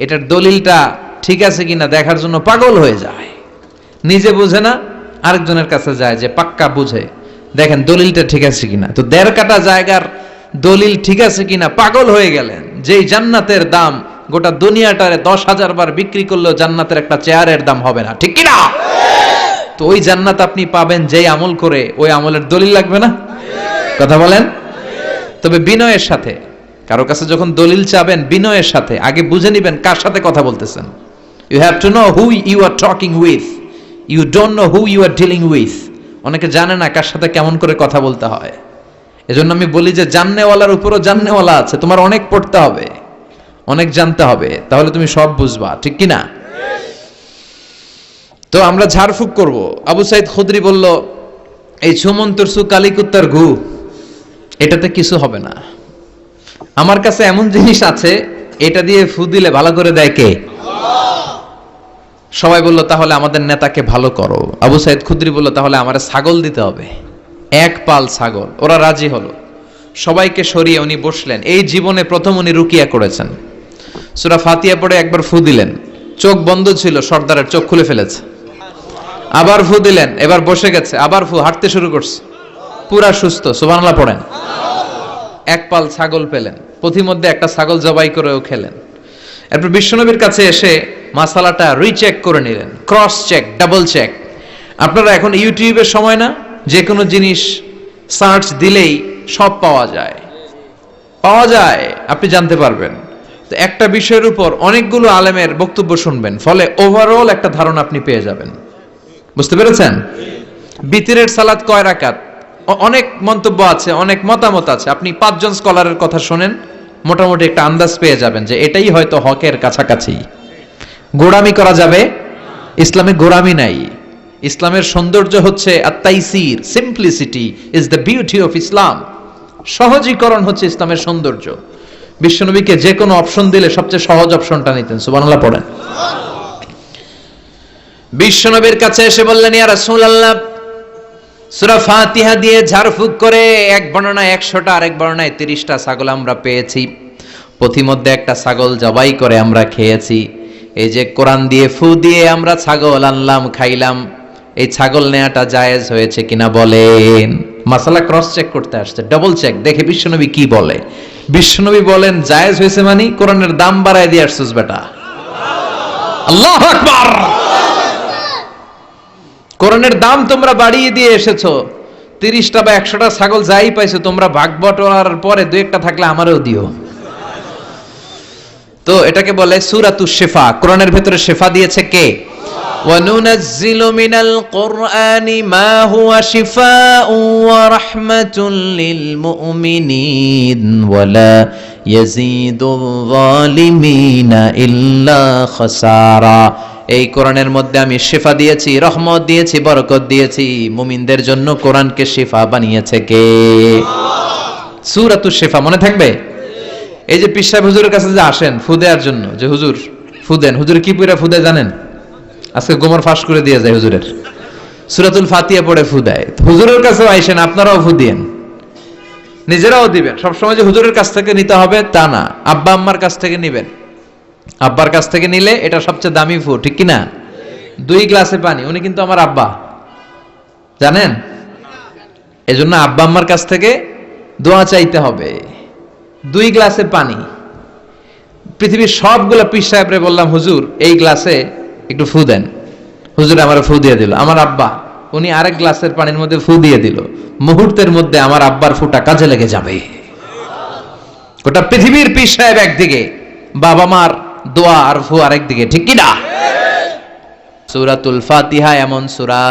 এটার দলিলটা ঠিক আছে কিনা দেখার জন্য পাগল হয়ে যায়। নিজে বুঝে না, আরেকজনের কাছে যায় যে পাক্কা বুঝে, দেখেন দলিলটা ঠিক আছে কিনা। তো 1.5 কাঠা জায়গার দলিল ঠিক আছে কিনা পাগল হয়ে গেলেন। যেই জান্নাতের দাম গোটা দুনিয়াটারে 10,000 বার বিক্রি করলেও জান্নাতের একটা চেয়ারের দাম হবে না, ঠিক কিনা? তো ওই জান্নাত আপনি পাবেন যেই আমল করে, ওই আমলের দলিল লাগবে না? কথা বলেন। তবে বিনয়ের সাথে, কারো কাছে যখন দলিল চাবেন, বিনয়ের সাথে আগে বুঝে নিবেন কার সাথে কথা বলতেছেন। You have to know who you are talking with, you don't know who you are dealing with. অনেকে জানে না কার সাথে কেমন করে কথা বলতে হয়। এজন্য আমি বলি যে জাননেওয়ালার উপরও জাননেওয়ালা আছে, তোমার অনেক পড়তে হবে, অনেক জানতে হবে, তাহলে তুমি সব বুঝবা, ঠিক কিনা? তো আমরা ঝাড়ফুঁক করব। আবু সাইদ খুদরি বলল, এই ছুমন্তর সু কালিকুত্তার ঘু, এটাতে কিছু হবে না। আমার কাছে এমন জিনিস আছে, এটা দিয়ে ফু দিলে ভালো করে দেয় কে? সবাই বলল, তাহলে আমাদের নেতাকে ভালো করো। আবু সাইদ খুদরি বলল, তাহলে আমারে ছাগল দিতে হবে, 1 পাল ছাগল। ওরা রাজি হলো। সবাইকে সরিয়ে উনি বসলেন। এই জীবনে প্রথম উনি রুকিয়া করেছেন। সূরা ফাতিহা পড়ে একবার ফু দিলেন, চোখ বন্ধ ছিল, সর্দারের চোখ খুলে ফেলেছে। আবার ফু দিলেন, এবার বসে গেছে, আবার ফু, হাঁটতে শুরু করছে, পুরা সুস্থ। সুবহানাল্লাহ পড়েন। 1 পাল ছাগল পেলেন, পথিমধ্যে একটা ছাগল জবাই করেও খেলেন। এরপর বিশ্বনবীর কাছে এসে মাসালাটা রিচেক করে নিলেন, ক্রস চেক, ডাবল চেক। আপনারা এখন ইউটিউবের সময় না, যে কোনো জিনিস সার্চ দিলেই সব পাওয়া যায়, আপনি জানতে পারবেন। তো একটা বিষয়ের উপর অনেকগুলো আলেমের বক্তব্য শুনবেন, ফলে ওভারঅল একটা ধারণা আপনি পেয়ে যাবেন। বুঝতে পেরেছেন? বিতিরের সালাত কয় রাকাত, অনেক মন্তব্য আছে, অনেক মতামত আছে। আপনি 5 জন স্কলারের কথা শুনেন, মোটামুটি একটা আন্দাজ পেয়ে যাবেন যে এটাই হয়তো হকের কাছাকাছি। গোড়ামি করা যাবে? ইসলামে গোড়ামি নাই। ইসলামের সৌন্দর্য হচ্ছে আত-তাইসির, simplicity is the beauty of Islam. সহজীকরণ হচ্ছে ইসলামের সৌন্দর্য। বিশ্বনবীকে যে কোনো অপশন দিলে সবচেয়ে সহজ অপশনটা নিতেন। সুবহানাল্লাহ পড়েন। বিশ্বনবীর কাছে এসে বললেন, ইয়া রাসূলুল্লাহ, সূরা ফাতিহা দিয়ে ঝাড়ফুঁক করে এক বর্ণনায় 100টা, আরেক বর্ণনায় 30টা ছাগল আমরা পেয়েছি। পথিমধ্যে একটা ছাগল জবাই করে আমরা খেয়েছি। এই যে কোরআন দিয়ে ফু দিয়ে আমরা ছাগল আনলাম, খাইলাম, এই ছাগল নেয়াটা জায়েজ হয়েছে কিনা বলেন। মাসালা ক্রস চেক করতে আসছে, ডাবল চেক, দেখে বিশ্বনবী কি বলে। বিশ্বনবী বলেন জায়েজ হয়েছে, মানে কোরআনের দাম বাড়ায় দিয়ে আসছিস বেটা। আল্লাহু আকবার। কোরআনের দাম তোমরা বাড়িয়ে দিয়ে এসেছো, 30টা বা 100টা ছাগল যাই পাইছো তোমরা ভাগ বটোয়ারার পরে দুই একটা থাকলে আমারও দিও। তো এটাকে বলে সূরাতুশ শিফা। কোরআনের ভেতরে শিফা দিয়েছে কে? وَنُنَزِّلُ مِنَ الْقُرْآنِ مَا هُوَ شِفَاءٌ وَرَحْمَةٌ لِّلْمُؤْمِنِينَ وَلَا يَزِيدُ الظَّالِمِينَ إِلَّا خَسَارًا। এই কোরআনের মধ্যে আমি শিফা দিয়েছি, রহমত দিয়েছি, বরকত দিয়েছি। মুমিনদের জন্য কোরআনকে শিফা বানিয়েছে কে? সূরাতুশ শিফা মনে থাকবে? এই যে পীর সাহেব হুজুরের কাছে যে আসেন ফু দেওয়ার জন্য, যে হুজুর ফু দেন, হুজুর কি পড়ে ফু দেয় জানেন? আজকে গোমর ফাঁস করে দিয়ে যায় হুজুরের, সূরাতুল ফাতিহা পড়ে ফু দেয়। হুজুরের কাছেও আইসেন, আপনারাও ফু দিয়েন, নিজেরাও দিবেন। সবসময় যে হুজুরের কাছ থেকে নিতে হবে তা না, আব্বা আম্মার কাছ থেকে নিবেন। আব্বার কাছ থেকে নিলে এটা সবচেয়ে দামি ফু, ঠিক কিনা? 2 গ্লাসে পানি, উনি কিন্তু আমার আব্বা, জানেন? এজন্য আব্বা আম্মার কাছ থেকে দোয়া চাইতে হবে। 2 গ্লাসে পানি, পৃথিবীর সবগুলো পীর সাহেবরে বললাম হুজুর এই গ্লাসে একটু ফু দেন, হুজুর আমার ফু দিয়ে দিল। আমার আব্বা উনি আরেক গ্লাসের পানির মধ্যে ফু দিয়ে দিল, মুহূর্তের মধ্যে আমার আব্বার ফুটা কাজে লেগে যাবে। গোটা পৃথিবীর পীর সাহেব একদিকে, বাবা মার দোয়া আর ফু আরেক দিকে, ঠিক কি না? সূরাতুল ফাতিহা এমন সূরা,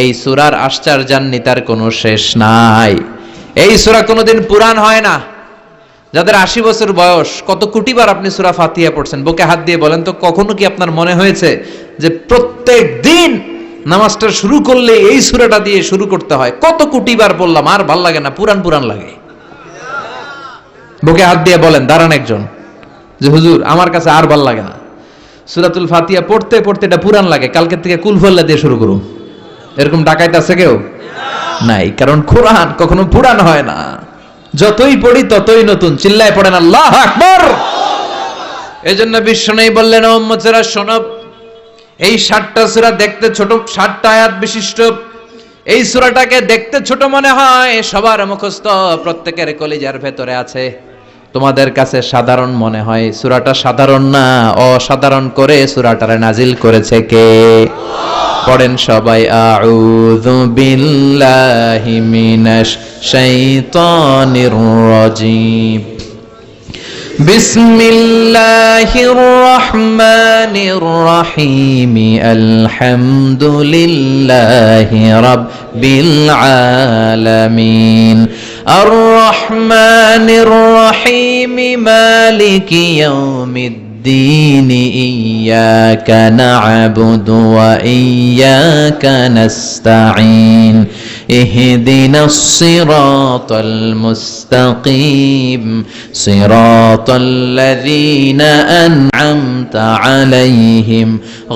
এই সূরার আশ্চর্যান্বিতার কোনো শেষ নাই। এই সূরা কোনোদিন পুরান হয় না। যাদের 80 বছর বয়স, কত কোটিবার আপনি সূরা ফাতিহা পড়ছেন, বুকে হাত দিয়ে বলেন তো, কখনো কি আপনার মনে হয়েছে যে প্রত্যেক দিন নামাজটা শুরু করলে এই সূরাটা দিয়ে শুরু করতে হয়? কত কোটিবার পড়লাম, আর ভাল লাগে না, পুরান পুরান লাগে। বুকে হাত দিয়ে বলেন, দাঁড়ান একজন, যে হুজুর আমার কাছে আর ভাল লাগে না, সূরাতুল ফাতিহা পড়তে পড়তে এটা পুরান লাগে, কালকে থেকে কুল ফল্লা দিয়ে শুরু করুন। এরকম ডাকাইতে আছে কেউ? নাই, কারণ কোরআন কখনো পুরান হয় না, যতই পড়ি ততই নতুন। চিল্লায় পড়েন আল্লাহু আকবার। এজন্য বিশ্বনবী বললেন, ও উম্মতেরা শোনো, এই 60টা সূরা দেখতে ছোট, 60টা আয়াত বিশিষ্ট এই সূরাটাকে দেখতে ছোট মনে হয়, সবার মুখস্থ, প্রত্যেকের কলিজার ভেতরে আছে। তোমাদের কাছে সাধারণ মনে হয়, সূরাটা সাধারণ না, অসাধারণ করে সূরাটারে নাজিল করেছে কে? পড়েন সবাই, আউযু বিল্লাহি মিনাশ শাইতানির রাজীম, বিসমিল্লাহির রহমানির রহিম, আলহামদুলিল্লাহি রাব্বিল আলামিন, আর রহমানির রহিম, মালিকি ইয়াউমিদ্দিন, ইয়াকা না'বুদু ওয়া ইয়াকা নাস্তাঈন, ইহদিনাস সিরাতাল মুস্তাকিম, সিরাতাল্লাযীনা আন'আমতা আলাইহিম,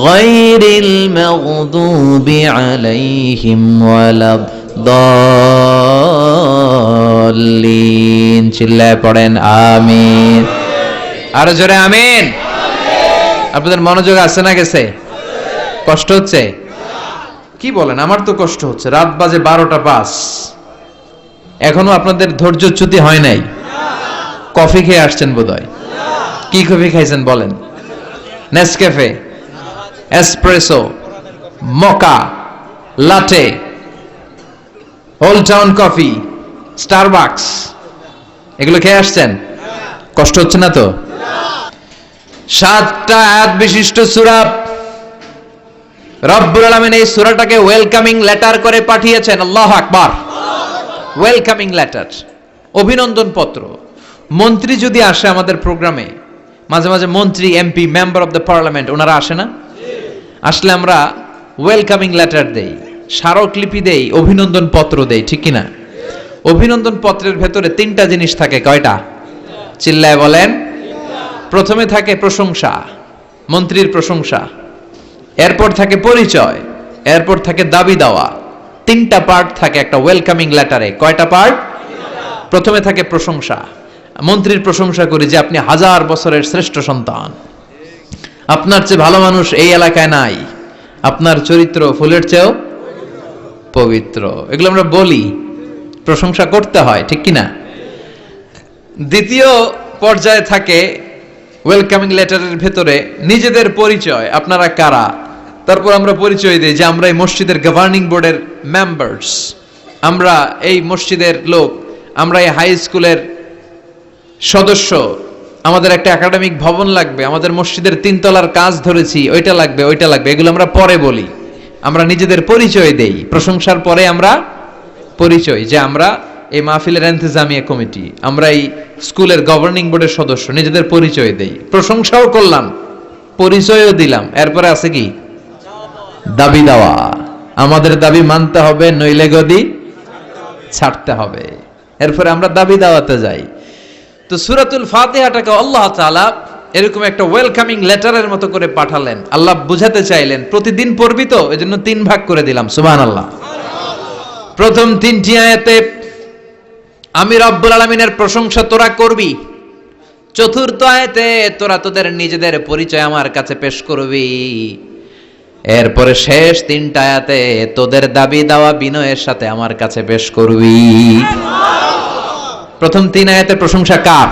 গায়রিল মাগদুবি আলাইহিম ওয়ালাদ-দাল্লিন। চিল্লায় পড়েন আমিন। আরো জোরে আমিন। আপনাদের মনোযোগ আছে না গেছে? কষ্ট হচ্ছে? কি বলেন? আমার তো কষ্ট হচ্ছে। রাত বাজে 12টা 5, এখনো আপনাদের ধৈর্যচ্যুতি হয় নাই? কফি খেয়ে আসছেন বোধহয়। কি কফি খাইছেন বলেন? Nescafe, espresso, মকা, লাটে, old town coffee, Starbucks, এগুলো খেয়ে আসছেন? কষ্ট হচ্ছে না তো? 7টা আয়াত বিশিষ্ট সূরা। রব্বুল আলামিন এই সূরাটাকে ওয়েলকামিং লেটার করে পাঠিয়েছেন। আল্লাহু আকবার। ওয়েলকামিং লেটার, অভিনন্দন পত্র। মন্ত্রী যদি আসে আমাদের প্রোগ্রামে, মাঝে মাঝে মন্ত্রী, MP, member of the parliament, ওনারা আসে না? আসলে আমরা ওয়েলকামিং লেটার দেই, স্মারকলিপি দেই, অভিনন্দন পত্র দেই, ঠিক কিনা? অভিনন্দন পত্রের ভেতরে 3টা জিনিস থাকে। কয়টা? চিল্লায় বলেন। প্রথমে থাকে প্রশংসা, মন্ত্রীর প্রশংসা, এরপর থাকে পরিচয়, এরপর থাকে দাবি দেওয়া। 3টা পার্ট থাকে একটা ওয়েলকামিং লেটারে। কয়টা পার্ট? প্রথমে থাকে প্রশংসা, মন্ত্রীর প্রশংসা করি যে আপনি 1000 বছরের শ্রেষ্ঠ সন্তান, আপনার চেয়ে ভালো মানুষ এই এলাকায় নাই, আপনার চরিত্র ফুলের চেয়েও পবিত্র। এগুলো আমরা বলি, প্রশংসা করতে হয়, ঠিক কিনা? দ্বিতীয় পর্যায়ে থাকে ওয়েলকামিং লেটারের ভেতরে নিজেদের পরিচয়, আপনারা কারা। তারপর আমরা পরিচয় দিই যে আমরা এই মসজিদের গভর্নিং বোর্ডের মেম্বার্স, আমরা এই মসজিদের লোক, আমরা এই হাই স্কুলের সদস্য, আমাদের একটা একাডেমিক ভবন লাগবে, আমাদের মসজিদের 3 তলার কাজ ধরেছি, ওইটা লাগবে ওইটা লাগবে, এগুলো আমরা পরে বলি। আমরা নিজেদের পরিচয় দেই, প্রশংসার পরে আমরা পরিচয়, যে আমরা এই মাহফিলের ইন্তেজামিয়া কমিটি, আমরা এই স্কুলের গভর্নিং বোর্ডের সদস্য, নিজেদের পরিচয় দেই, প্রশংসাও করলাম, পরিচয়ও দিলাম। এরপরে আছে কি? দাবি দেওয়া। আমাদের দাবি মানতে হবে, নইলে গদি ছাড়তে হবে। এরপরে আমরা দাবি দাওয়াতে যাই। তো সূরাতুল ফাতিহাটাকে আল্লাহ তাআলা এরকম একটা ওয়েলকামিং লেটারের মতো করে পাঠালেন। আল্লাহ বুঝাতে চাইলেন প্রতিদিন পড়বি তো, এজন্য 3 ভাগ করে দিলাম। সুবহানাল্লাহ। প্রথম 3টি আয়াতে আমি রব্বুল আলামিনের প্রশংসা তোরা করবি। চতুর্থ আয়াতে তোরা তোদের নিজেদের পরিচয় আমার কাছে পেশ করবি। এরপরে শেষ 3টা আয়াতে তোদের দাবি দাওয়া বিনয়ের সাথে আমার কাছে পেশ করবি। প্রথম 3 আয়াতে প্রশংসা কার?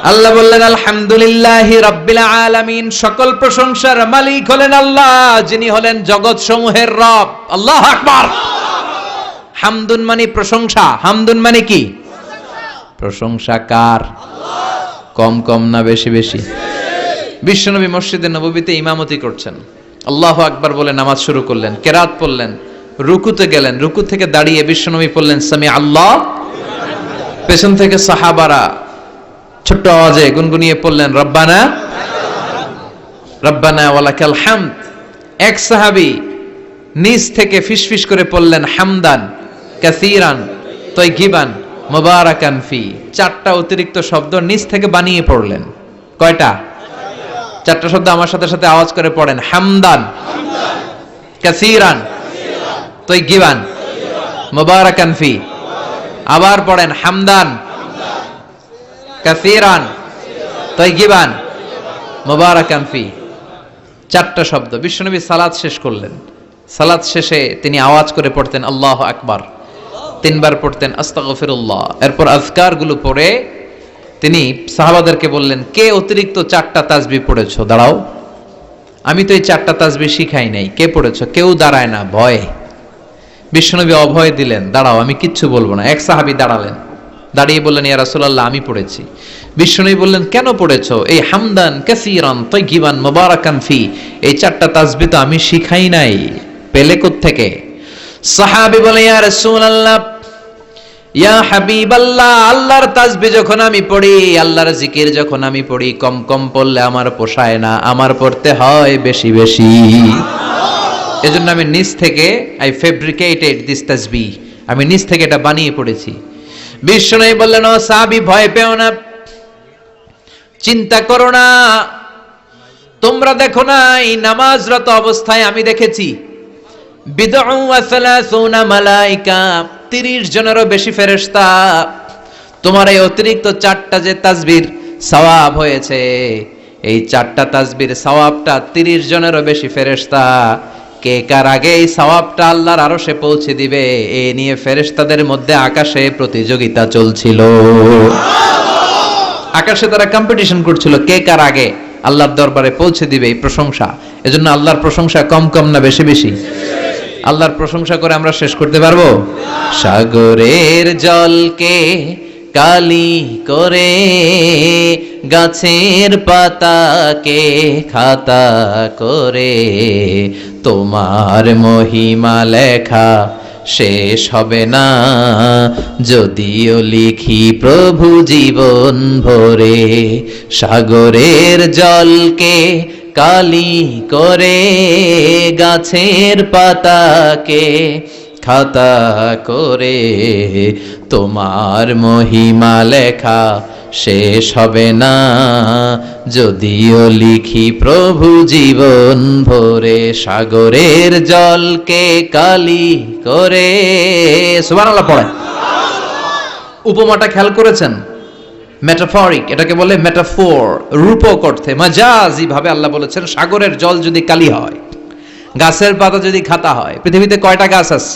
আল্লাহ বললেন আলহামদুলিল্লাহি রাব্বিল আলামিন, সকল প্রশংসার মালিক হলেন আল্লাহ, যিনি হলেন জগৎ সমূহের রব। আল্লাহু আকবার। হামদুন মানে প্রশংসা। হামদুন মানে কি? প্রশংসা কার? কম কম না বেশি বেশি? বিশ্বনবী মসজিদে নববীতে ইমামতি করছেন, আল্লাহু আকবার বলে নামাজ শুরু করলেন, কেরাত পড়লেন, রুকুতে গেলেন, রুকু থেকে দাঁড়িয়ে বিশ্বনবী পড়লেন সামি আল্লাহ। পেছন থেকে সাহাবারা ছোট্ট আওয়াজে গুনগুনিয়ে পড়লেন রব্বানা রব্বানা ওয়ালাকাল হামদ। এক সাহাবী নিচ থেকে ফিসফিস করে পড়লেন হামদান কাসীরান তাইয়িবান মুবারাকান ফি। 4টা অতিরিক্ত শব্দ নিচ থেকে বানিয়ে পড়লেন। কয়টা? 4টা শব্দ আমার সাথে সাথে আওয়াজ করে পড়েন। হামদান কাসীরান তাইয়িবান মুবারাকান ফি। আবার পড়েন হামদান কাসীরান তাইয়িবান মুবারাকান ফি। 4টা শব্দ। বিশ্বনবী সালাত শেষ করলেন। সালাত শেষে তিনি আওয়াজ করে পড়তেন আল্লাহু আকবার, 3 বার পড়তেন আস্তাগফিরুল্লাহ। এরপর আজকার গুলো পড়ে তিনি সাহাবাদেরকে বললেন, কে অতিরিক্ত 4টা তাসবিহ পড়েছো? দাঁড়াও, আমি তো এই 4টা তাসবিহ শিখাই নাই, কে পড়েছো? কেউ দাঁড়ায় না, ভয়। বিশ্বনবী অভয় দিলেন, দাঁড়াও আমি কিচ্ছু বলবো না। এক সাহাবী দাঁড়ালেন, দাঁড়িয়ে বললেন ইয়া রাসূলুল্লাহ আমি পড়েছি। বিশ্বনবী বললেন কেন পড়েছো? এই হামদান কাসীরান তাইয়িবান মুবারাকান ফি, এই 4টা তাসবিহ তো আমি শিখাই নাই, পেলে কোত্থেকে? সাহাবী বলে ইয়া রাসূলুল্লাহ ইয়া হাবিবাল্লাহ, আল্লাহর তাসবিহ যখন আমি পড়ি, আল্লাহর জিকির যখন আমি পড়ি, কম কম পড়লে আমার পোষায় না, আমার পড়তে হয় বেশি বেশি। এজন্য আমি নিজ থেকে আই ফেব্রিকেটেড দিস তাসবিহ, আমি নিজ থেকে এটা বানিয়ে পড়েছি। বিশ্বনবী বললেন ও সাহাবী ভয় পেও না, চিন্তা করো না, তোমরা দেখো না এই নামাজরত অবস্থায় আমি দেখেছি বিদউ ওয়া সালাসুনা মালাইকা, 30 জনেরও বেশি ফেরেশতা। তোমার এই অতিরিক্ত 4টা যে তাসবিহর সওয়াব হয়েছে, এই 4টা তাসবিহর সওয়াবটা 30 জনেরও বেশি ফেরেশতা কে কার আগে এই সওয়াবটা আল্লাহর আরশে পৌঁছে দিবে, এ নিয়ে ফেরেশতাদের মধ্যে আকাশে প্রতিযোগিতা চলছিল। আকাশে তারা কম্পিটিশন করছিল কে কার আগে আল্লাহর দরবারে পৌঁছে দিবে এই প্রশংসা। এজন্য আল্লাহর প্রশংসা কম কম না বেশি বেশি? আল্লাহর প্রশংসা করে আমরা শেষ করতে পারবো? সাগরের জলকে কালি করে, গাছের পাতাকে খাতা করে, তোমার মহিমা লেখা শেষ হবে না, যদিও লিখি প্রভু জীবন ভরে। সাগরের জলকে কালি করে, গাছের পাতাকে খাতা করে, তোমার মহিমা লেখা শেষ হবে না, যদিও লিখি প্রভু জীবন ভরে। সাগরের জলকে কালি করে। সুবহানাল্লাহ পড়েন। উপমাটা খেয়াল করেছেন? মেটাফরিক, এটাকে বলে মেটাফোর, রূপক অর্থে, মাজাজি ভাবে আল্লাহ বলেছেন সাগরের জল যদি কালি হয়, গাছের পাতা যদি খাতা হয়। পৃথিবীতে কয়টা গাছ আছে?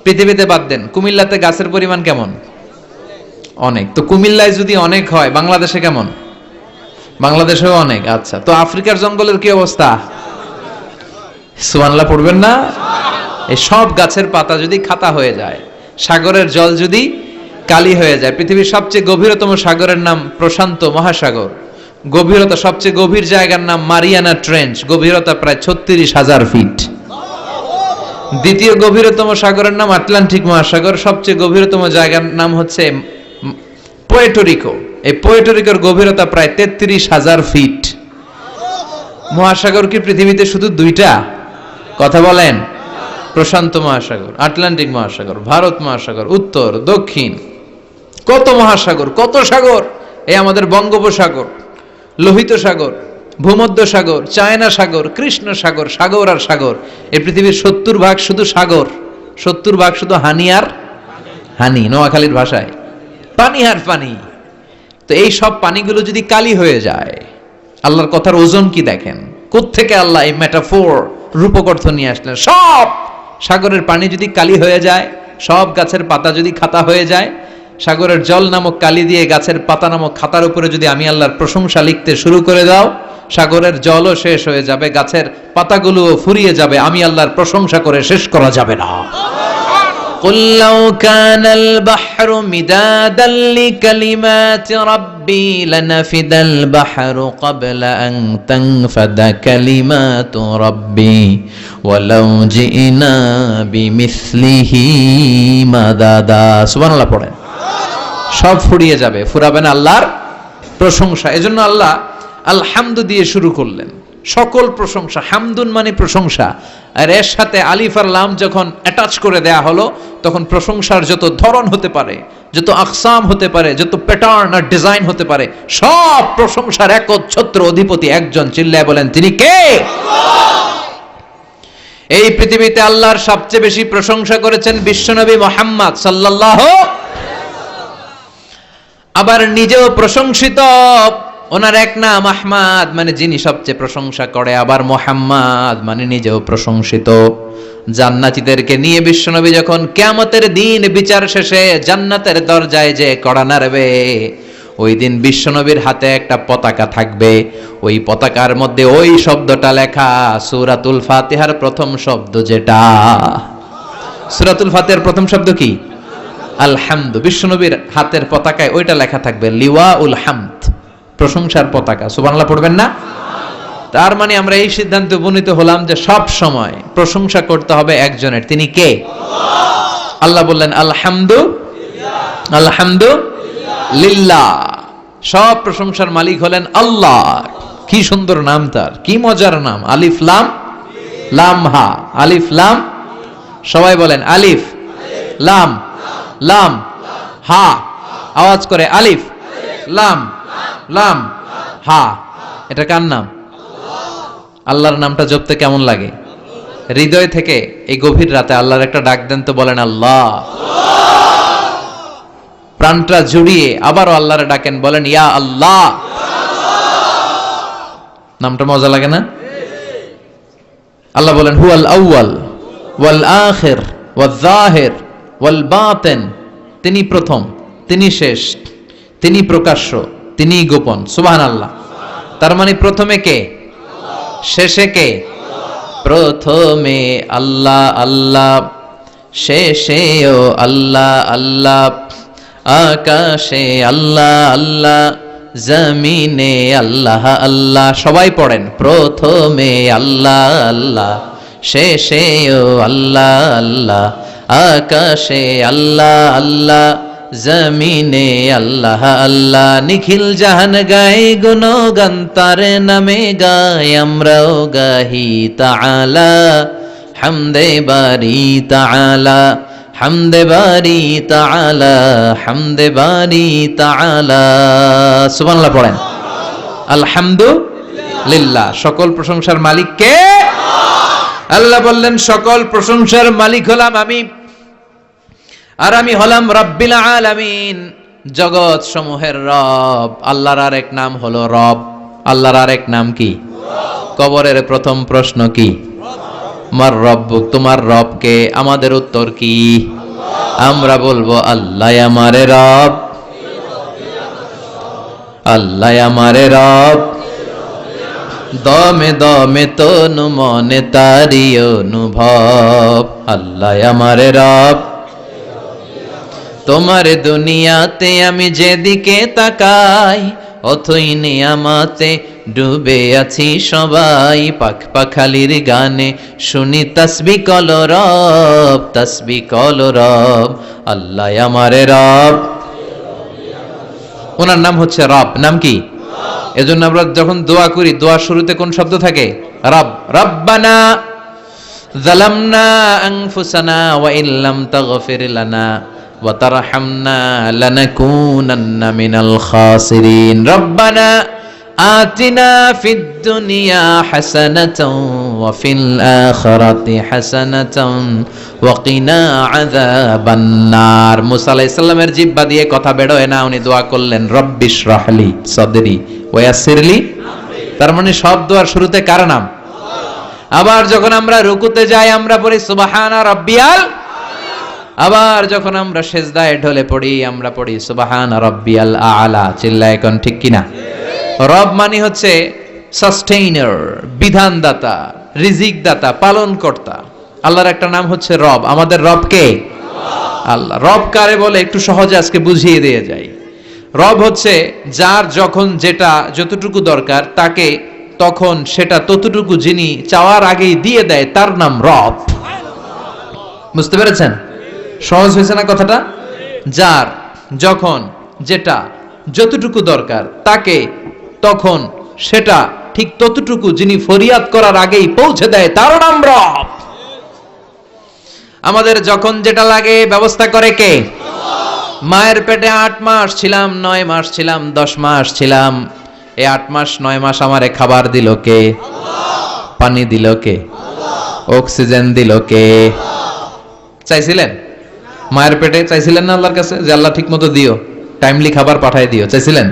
পৃথিবীতে বাদ দেন, কুমিল্লাতে গাছের পরিমাণ কেমন? অনেক। তো কুমিল্লায় যদি অনেক হয়, বাংলাদেশে কেমন? বাংলাদেশেও অনেক। আচ্ছা, তো আফ্রিকার জঙ্গলের কি অবস্থা? সুবহানাল্লাহ পড়বেন না? এই সব গাছের পাতা যদি খাতা হয়ে যায়, সাগরের জল যদি কালি হয়ে যায়। পৃথিবীর সবচেয়ে গভীরতম সাগরের নাম প্রশান্ত মহাসাগর। গভীরতা সবচেয়ে গভীর জায়গার নাম মারিয়ানা ট্রেঞ্চ, গভীরতা প্রায় 36,000 ফিট। দ্বিতীয় গভীরতম সাগরের নাম আটলান্টিক মহাসাগর, সবচেয়ে গভীরতম জায়গার নাম হচ্ছে পুয়ের্টো। এই পুয়ের্টোর গভীরতা প্রায় 33,000 ফিট। মহাসাগর কি পৃথিবীতে শুধু দুইটা? কথা বলেন। প্রশান্ত মহাসাগর, আটলান্টিক মহাসাগর, ভারত মহাসাগর, উত্তর দক্ষিণ, কত মহাসাগর, কত সাগর। এই আমাদের বঙ্গোপসাগর, লোহিত সাগর, ভূমধ্য সাগর, চায়না সাগর, কৃষ্ণ সাগর, সাগর আর সাগর। এই পৃথিবীর 70% শুধু সাগর, 70% শুধু হানি আর হানি, নোয়াখালীর ভাষায় পানি আর পানি। তো এই সব পানিগুলো যদি কালি হয়ে যায়, আল্লাহর কথার ওজন কি দেখেন। কোত্থেকে আল্লাহ এই মেটাফোর, রূপক অর্থ নিয়ে আসলেন। সব সাগরের পানি যদি কালি হয়ে যায়, সব গাছের পাতা যদি খাতা হয়ে যায়, সাগরের জল নামক কালি দিয়ে গাছের পাতা নামক খাতার উপরে যদি আমি আল্লাহর প্রশংসা লিখতে শুরু করে দাও, সাগরের জলও শেষ হয়ে যাবে, গাছের পাতাগুলোও ফুরিয়ে যাবে, আমি আল্লাহর প্রশংসা করে শেষ করা যাবে না। قُلْ لَوْ كَانَ الْبَحْرُ مِدَادًا لِكَلِمَاتِ رَبِّي لَنَفِدَ الْبَحْرُ قَبْلَ أَن تَنفَدَ كَلِمَاتُ رَبِّي وَلَوْ جِئْنَا بِمِثْلِهِ مَدَدًا। সুবহানাল্লাহ পড়েন। সব ফুরিয়ে যাবে, ফুরাবে না আল্লাহর প্রশংসা। এজন্য আল্লাহ আলহামদু দিয়ে শুরু করলেন। সকল প্রশংসা, হামদুন মানে প্রশংসা, আর এর সাথে আলিফ আর লাম যখন অ্যাটাচ করে দেয়া হলো, তখন প্রশংসার যত ধরন হতে পারে, যত আকসাম হতে পারে, যত প্যাটার্ন আর ডিজাইন হতে পারে, সব প্রশংসার একচ্ছত্র অধিপতি একজন। চিল্লায় বলেন, তিনি কে? এই পৃথিবীতে আল্লাহর সবচেয়ে বেশি প্রশংসা করেছেন বিশ্বনবী মুহাম্মদ সাল্লাল্লাহু, আবার নিজেও প্রশংসিত। ওনার এক নাম আহমদ, মানে যিনি সবচেয়ে প্রশংসা করে, আবার মুহাম্মদ মানে নিজেও প্রশংসিত। জান্নাতীদেরকে নিয়ে বিশ্বনবী যখন কিয়ামতের দিন বিচার শেষে জান্নাতের দরজায় যে কড়া নাড়বে, ওই দিন বিশ্বনবীর হাতে একটা পতাকা থাকবে। ওই পতাকার মধ্যে ওই শব্দটা লেখা, সূরাতুল ফাতিহার প্রথম শব্দ যেটা। সূরাতুল ফাতিহার প্রথম শব্দ কি? আলহামদু। বিশ্বনবীর হাতের পতাকায় ওইটা লেখা থাকবে, লিওয়াউল হামদ, প্রশংসার পতাকা। সুবহানাল্লাহ পড়বেন না? তার মানে আমরা এই সিদ্ধান্তে উপনীত হলাম যে সব সময় প্রশংসা করতে হবে একজনের। তিনি কে? আল্লাহ বললেন আলহামদু, আলহামদু লিল্লাহ। সব প্রশংসার মালিক হলেন আল্লাহ। কি সুন্দর নাম তার, কি মজার নাম। আলিফ লাম লাম হা, আলিফ লাম। সবাই বলেন আলিফ লাম লাম হা। আওয়াজ করে আলিফ লাম লাম হা। এটা কার নাম? আল্লাহর নামটা জপতে কেমন লাগে? হৃদয় থেকে এই গভীর রাতে আল্লাহর একটা ডাক দেন তো, বলেন আল্লাহ। প্রাণটা জুড়িয়ে আবারও আল্লাহরে ডাকেন, বলেন ইয়া আল্লাহ। নামটা মজা লাগে না? আল্লাহ বলেন হুয়াল আউয়াল ওয়াল আখির ওয়াল যাহির ওয়াল বাতিন। তিনি প্রথম, তিনি শেষ, তিনি প্রকাশ্য, তিনি গোপন। সুবহানাল্লাহ। তার মানে প্রথমে কে, শেষে কে? প্রথমে আল্লাহ আল্লাহ, শেষেও আল্লাহ আল্লাহ, আকাশে আল্লাহ আল্লাহ, জমিনে আল্লাহ আল্লাহ। সবাই পড়েন, প্রথমে আল্লাহ আল্লাহ, শেষেও আল্লাহ আল্লাহ, আকাশে আল্লাহ আল্লাহ, জমিনে আল্লাহ আল্লাহ। নিখিল জাহান গায় গুণগান তার নামে গায়, আমরাও গাহি তাআলা হামদে বারি তাআলা, হামদে বারি তাআলা, হামদে বারি তাআলা। সুবহানাল্লাহ পড়েন। আলহামদুলিল্লাহ। সকল প্রশংসার মালিক কে? আল্লাহ বললেন সকল প্রশংসার মালিক হলাম আমি, আর আমি হলাম রব্বিল আলামিন, জগৎ সমূহের রব। আল্লাহর আরেক নাম হলো রব। আল্লাহর আরেক নাম কি? কবরের প্রথম প্রশ্ন কি? মার রব্বুক, তোমার রব কে? আমাদের উত্তর কি? আমরা বলবো আল্লাহ আমারে রব, আল্লাহ আমারে রব, দমে দমে তনু মনে তারি অনুভব। আল্লাহ আমার রব, তোমার দুনিয়াতে আমি যেদিকে তাকাই, অথই নিয়ামতে ডুবে আছি সবাই। পাখ পাখালির গানে শুনি তাসবিহ কলরব, তাসবিহ কলরব। আল্লাহ আমার রব, ওনার নাম হচ্ছে রব। নাম কি? এজন্য আমরা যখন দোয়া করি, দোয়ার শুরুতে কোন শব্দ থাকে? রব। রব্বানা যালামনা আনফুসানা ওয়া ইল্লাম তাগফির লানা ওয়া তারহামনা লানাকুনান্না মিনাল খাসিরিন। রব্বানা আতিনা ফিদ দুনিয়া হাসানাতাও ওয়া ফিল আখিরাতি হাসানাতাও ওয়া কিনা আযাবান নার। মুসা আলাইহিস সালামের জিহ্বা দিয়ে কথা বের হয় না, উনি দোয়া করলেন রব্বিশরাহলি সাদরি ওয়া ইয়াসসিরলি আমরি। তার মানে সব দোয়ার শুরুতে কার নাম? আবার যখন আমরা রুকুতে যাই আমরা পড়ি সুবহানা রাব্বিয়াল। আবার যখন আমরা সিজদায় ঢলে পড়ি আমরা পড়ি সুবহানা রাব্বিয়াল আলা। চিল্লায় কোন ঠিক কিনা? রব মানে হচ্ছে সাস্টেইনার, বিধানদাতা, রিজিক দাতা, পালন কর্তা। আল্লাহর একটা নাম হচ্ছে রব। আমাদের রব কে? আল্লাহ। রব কারে বলে একটু সহজে আজকে বুঝিয়ে দিয়ে যাই। রব হচ্ছে যার যখন যেটা যতটুকু দরকার তাকে তখন সেটা ততটুকু যিনি চাওয়ার আগেই দিয়ে দেয়, তার নাম রব। বুঝতে পেরেছেন? সহজ হয়েছে না কথাটা? যার যখন যেটা যতটুকু দরকার তাকে তখন সেটা ঠিক ততটুকু যিনি ফরিয়াদ করার আগেই পৌঁছে দেয়, তার নাম রব। আমাদের যখন যেটা লাগে ব্যবস্থা করে কে? মায়ের পেটে 8 মাস ছিলাম, 9 মাস ছিলাম, 10 মাস ছিলাম। এই 8 মাস 9 মাস আমারে খাবার দিল কে? পানি দিল কে? অক্সিজেন দিল কে? চাইছিলেন? মায়ের পেটে চাইছিলেন না আল্লাহর কাছে যে আল্লাহ ঠিক মতো দিও, টাইমলি খাবার পাঠায় দিও? চাইছিলেন?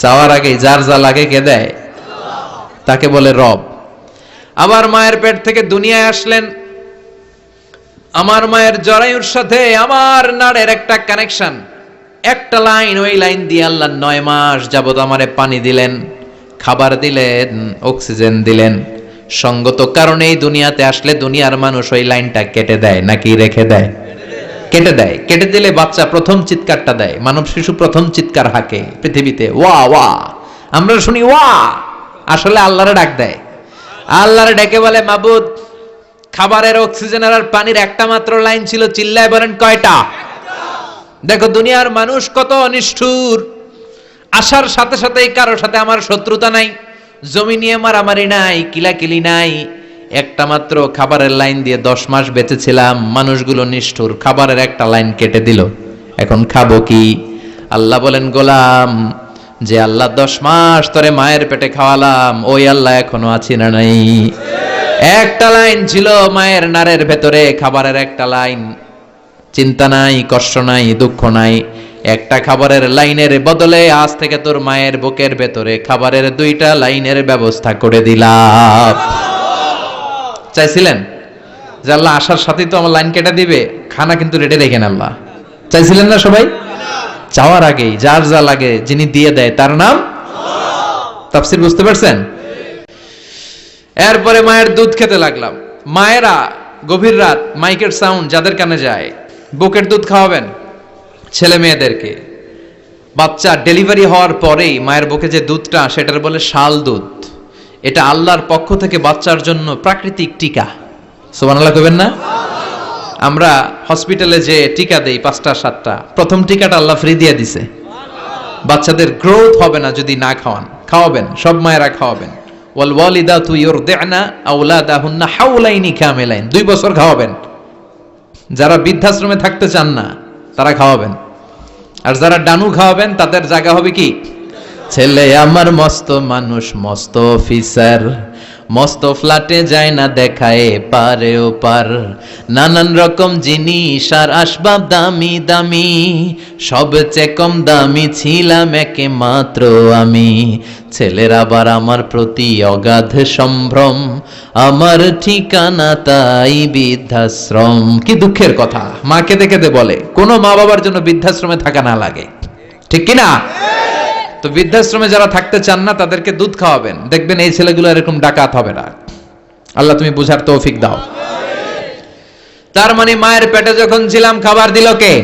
চাওয়ার আগে যার যা লাগে কে দেয়? তাকে বলে রব। আবার মায়ের পেট থেকে দুনিয়ায় আসলেন, আমার মায়ের জরায়ুর সাথে আমার নাড়ের একটা কানেকশন, একটা লাইন, ওই লাইন দিয়ে আল্লাহ 9 মাস যাবত আমারে পানি দিলেন, খাবার দিলেন, অক্সিজেন দিলেন। সঙ্গত কারণেই দুনিয়াতে আসলে দুনিয়ার মানুষ ওই লাইনটা কেটে দেয় নাকি রেখে দেয়? কেটে দেয়। কেটে দিলে বাচ্চা প্রথম চিৎকারটা দেয়, মানব শিশু প্রথম চিৎকার হাঁকে পৃথিবীতে, ওয়া ওয়া। আমরা শুনি ওয়া, আসলে আল্লাহরে ডাক দেয়। আল্লাহরে ডেকে বলে, মাবুদ, খাবারের, অক্সিজেনের আর পানির একটা মাত্র লাইন ছিল, চিল্লায় বলেন কয়টা? দেখো দুনিয়ার মানুষ কত নিষ্ঠুর। আসার সাথে সাথেই কারোর সাথে আমার শত্রুতা নাই, জমি নিয়ে মারামারি নাই, কিলাকিলি নাই। একটা মাত্র খাবারের লাইন দিয়ে 10 মাস বেঁচেছিলাম। মানুষগুলো নিষ্ঠুর, খাবারের একটা লাইন কেটে দিল, এখন খাবো কি? আল্লাহ বলেন, গোলাম, যে আল্লাহ 10 মাস ধরে মায়ের পেটে খাওয়ালাম, ওই আল্লাহ এখনো আছি না নাই? একটা লাইন ছিল মায়ের নারের ভেতরে, খাবারের একটা লাইন। চিন্তা নাই, কষ্ট নাই, দুঃখ নাই। একটা খাবারের লাইনের বদলে আজ থেকে তোর মায়ের বুকের ভেতরে খাবারের 2টা লাইনের ব্যবস্থা করে দিলাম। চাইছিলেন যে আল্লাহ আসার সাথেই তো আমার লাইন কেটে দিবে, খানা কিন্তু রেডি রেখেন আল্লাহ? চাইছিলেন না সবাই? চাওয়ার আগেই যার যা লাগে যিনি দিয়ে দেয়, তার নাম তাফসীর। বুঝতে পারছেন? এরপরে মায়ের দুধ খেতে লাগলাম। মায়েরা গভীর রাত মাইকের সাউন্ড যাদের কানে যায়, বুকের দুধ খাওয়াবেন ছেলে মেয়েদেরকে। বাচ্চা ডেলিভারি হওয়ার পরেই মায়ের বুকে যে দুধটা, সেটার বলে শাল দুধ। এটা আল্লাহর পক্ষ থেকে বাচ্চার জন্য প্রাকৃতিক টিকা। সুবহানাল্লাহ কইবেন না? আমরা হসপিটালে যে টিকা দেই 5টা 7টা, প্রথম টিকাটা আল্লাহ ফ্রি দিয়ে দিছে। বাচ্চাদের গ্রোথ হবে না যদি না খাওয়ান। খাওয়াবেন, সব মায়েরা খাওয়াবেন। ওয়াল ওয়ালিদাতু ইউরদি'না আওলাদাহুন্না হাওলাইনি কামিলাইন, 2 বছর খাওয়াবেন। যারা বৃদ্ধাশ্রমে থাকতে চান না তারা খাওয়াবেন, আর যারা ডানু খাওয়াবেন তাদের জায়গা হবে কি? ছেলে আমার মস্ত মানুষ, মস্ত অফিসার, মস্ত ফ্ল্যাটে যায় না দেখায় পারে ও পার। নানান রকম জিনিস আর আসবাব দামি দামি, সবচেয়ে কম দামি ছিলাম একে মাত্র আমি। ছেলের আবার আমার প্রতি অগাধ সম্ভ্রম, আমার ঠিকানা তাই বৃদ্ধাশ্রম। কি দুঃখের কথা, মা কেঁদে কেঁদে বলে কোন মা বাবার জন্য বৃদ্ধাশ্রমে থাকা না লাগে, ঠিক কিনা? তো তো বৃদ্ধাশ্রমে যারা থাকতে চান না তাদেরকে দুধ খাওয়াবেন, দেখবেন এই ছেলেগুলো এরকম ডাকাত হবে না। আল্লাহ তুমি বুঝার তৌফিক দাও। তার মানে মায়ের পেটে যখন ছিলাম খাবার দিল কে?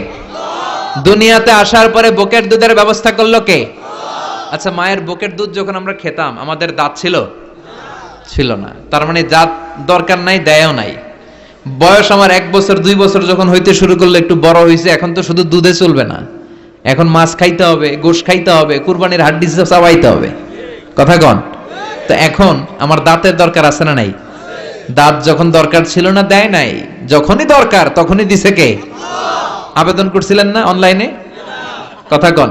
দুনিয়াতে আসার পরে বুকের দুধের ব্যবস্থা করলো কে? আচ্ছা, মায়ের বুকের দুধ যখন আমরা খেতাম আমাদের দাঁত ছিল না, তার মানে দাঁত দরকার নাই, দেয়ও নাই। বয়স আমার 1 বছর 2 বছর যখন হইতে শুরু করলো, একটু বড় হয়েছে, এখন তো শুধু দুধে চলবে না, এখন মাছ খাইতে হবে, গোশ খাইতে হবে, কুরবানির হাড্ডি চাবাইতে হবে, কথা কন। তো এখন আমার দাঁতের দরকার আছে না নাই? দাঁত যখন দরকার ছিল না দেয় নাই, যখনই দরকার তখনই দিছে কে? আবেদন করছিলেন না অনলাইনে? কথা কন।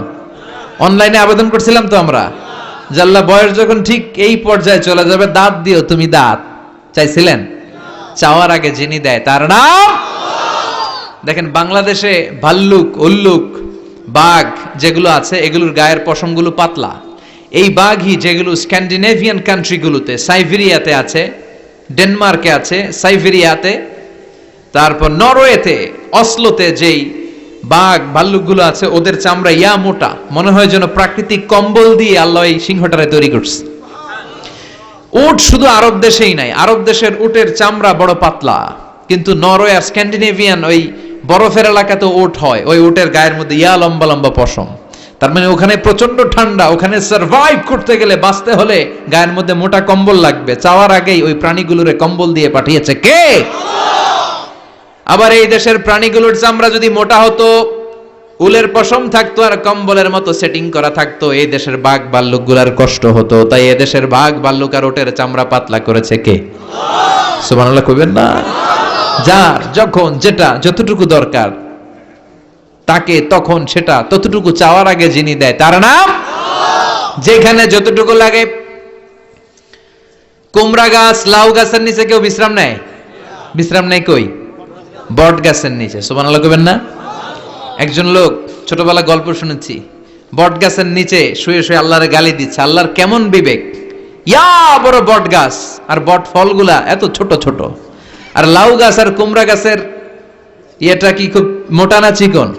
অনলাইনে আবেদন করছিলাম তো আমরা, জাল্লা বয়স যখন ঠিক এই পর্যায়ে চলে যাবে দাঁত দিও তুমি, দাঁত চাইছিলেন? চাওয়ার আগে যিনি দেয় তার নাম। দেখেন বাংলাদেশে ভাল্লুক, উল্লুক, বাঘ যেগুলো আছে এগুলোর গায়ের পশমগুলো পাতলা। এই বাঘই যেগুলো স্ক্যান্ডিনেভিয়ান কান্ট্রিগুলোতে, সাইবেরিয়াতে আছে, ডেনমার্কে আছে, সাইবেরিয়াতে, তারপর নরওয়েতে, অসলোতে যেই বাঘ ভাল্লুকগুলো আছে ওদের চামড়া ইয়া মোটা, মনে হয় যেন প্রাকৃতিক কম্বল দিয়ে আল্লাহ এই সিংহটারে তৈরি করছে। উট শুধু আরব দেশেই নাই, আরব দেশের উটের চামড়া বড় পাতলা, কিন্তু নরওয়ে, স্ক্যান্ডিনেভিয়ান ওই বরফের এলাকাতে উট হয়, ওই উটের গায়ের মধ্যে ইয়া লম্বা লম্বা পশম। তার মানে ওখানে প্রচন্ড ঠান্ডা, ওখানে সার্ভাইভ করতে গেলে, বাঁচতে হলে গায়ের মধ্যে মোটা কম্বল লাগবে। চাওয়ার আগেই ওই প্রাণীগুলোরে কম্বল দিয়ে পাঠিয়েছে কে? আবার এই দেশের প্রাণীগুলোর চামড়া যদি মোটা হতো, উলের পশম থাকতো আর কম্বলের মতো সেটিং করা থাকতো, এই দেশের বাঘ ভাল্লুকগুলার কষ্ট হতো। তাই এই দেশের বাঘ ভাল্লুক আর ওটের চামড়া পাতলা করেছে কে? সুবহানাল্লাহ কইবেন না? যার যখন যেটা যতটুকু দরকার তাকে তখন সেটা ততটুকু চাওয়ার আগে যিনি দেয় তার নাম। যেখানে যতটুকু লাগে। কুমড়া গাছ, লাউ গাছের নিচে কেউ বিশ্রাম নেয়? বিশ্রাম নেয় কই? বট গাছের নিচে। সুবহানাল্লাহ কইবেন না? একজন লোক, ছোটবেলা গল্প শুনেছি, বট গাছের নিচে শুয়ে শুয়ে আল্লাহর গালি দিচ্ছে। আল্লাহর কেমন বিবেক, ইয়া বড় বট গাছ আর বট ফলগুলা এত ছোট ছোট, আর লাউ গাছ আর কুমড়া গাছের এটা কি খুব মোটা না চিকন?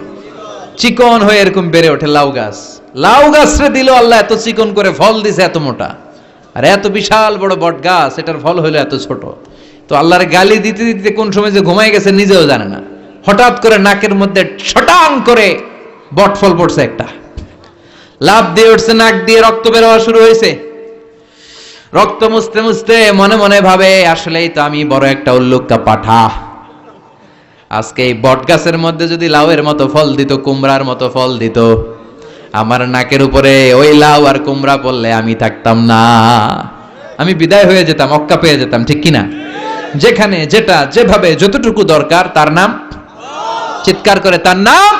চিকন হয়ে এরকম বেড়ে ওঠে লাউ গাছ। লাউ গাছরে দিল আল্লাহ এত চিকন করে, ফল দিছে এত মোটা, আর এত বিশাল বড় বট গাছ, এটার ফল হইলো এত ছোট। তো আল্লাহর গালি দিতে দিতে কোন সময় যে ঘুমাই গেছে নিজেও জানে না, হঠাৎ করে নাকের মধ্যে ছটাং করে বট ফল পড়ছে একটা, লাভ দিয়ে উঠছে, নাক দিয়ে রক্ত বের হওয়া শুরু হয়েছে। রক্ত মুছতে মুছতে মনে মনে ভাবে, আসলেই তো আমি বড় একটা উল্লুকা পাঠা। আজকে এই বট গাছের মধ্যে যদি লাউয়ের মতো ফল দিত, কুমড়ার মতো ফল দিত, আমার নাকের উপরে ওই লাউ আর কুমড়া পড়লে আমি থাকতাম না, আমি বিদায় হয়ে যেতাম, অক্কা পেয়ে যেতাম, ঠিক কিনা? যেখানে যেটা যেভাবে যতটুকু দরকার তার নাম। চিৎকার করে তার নাম।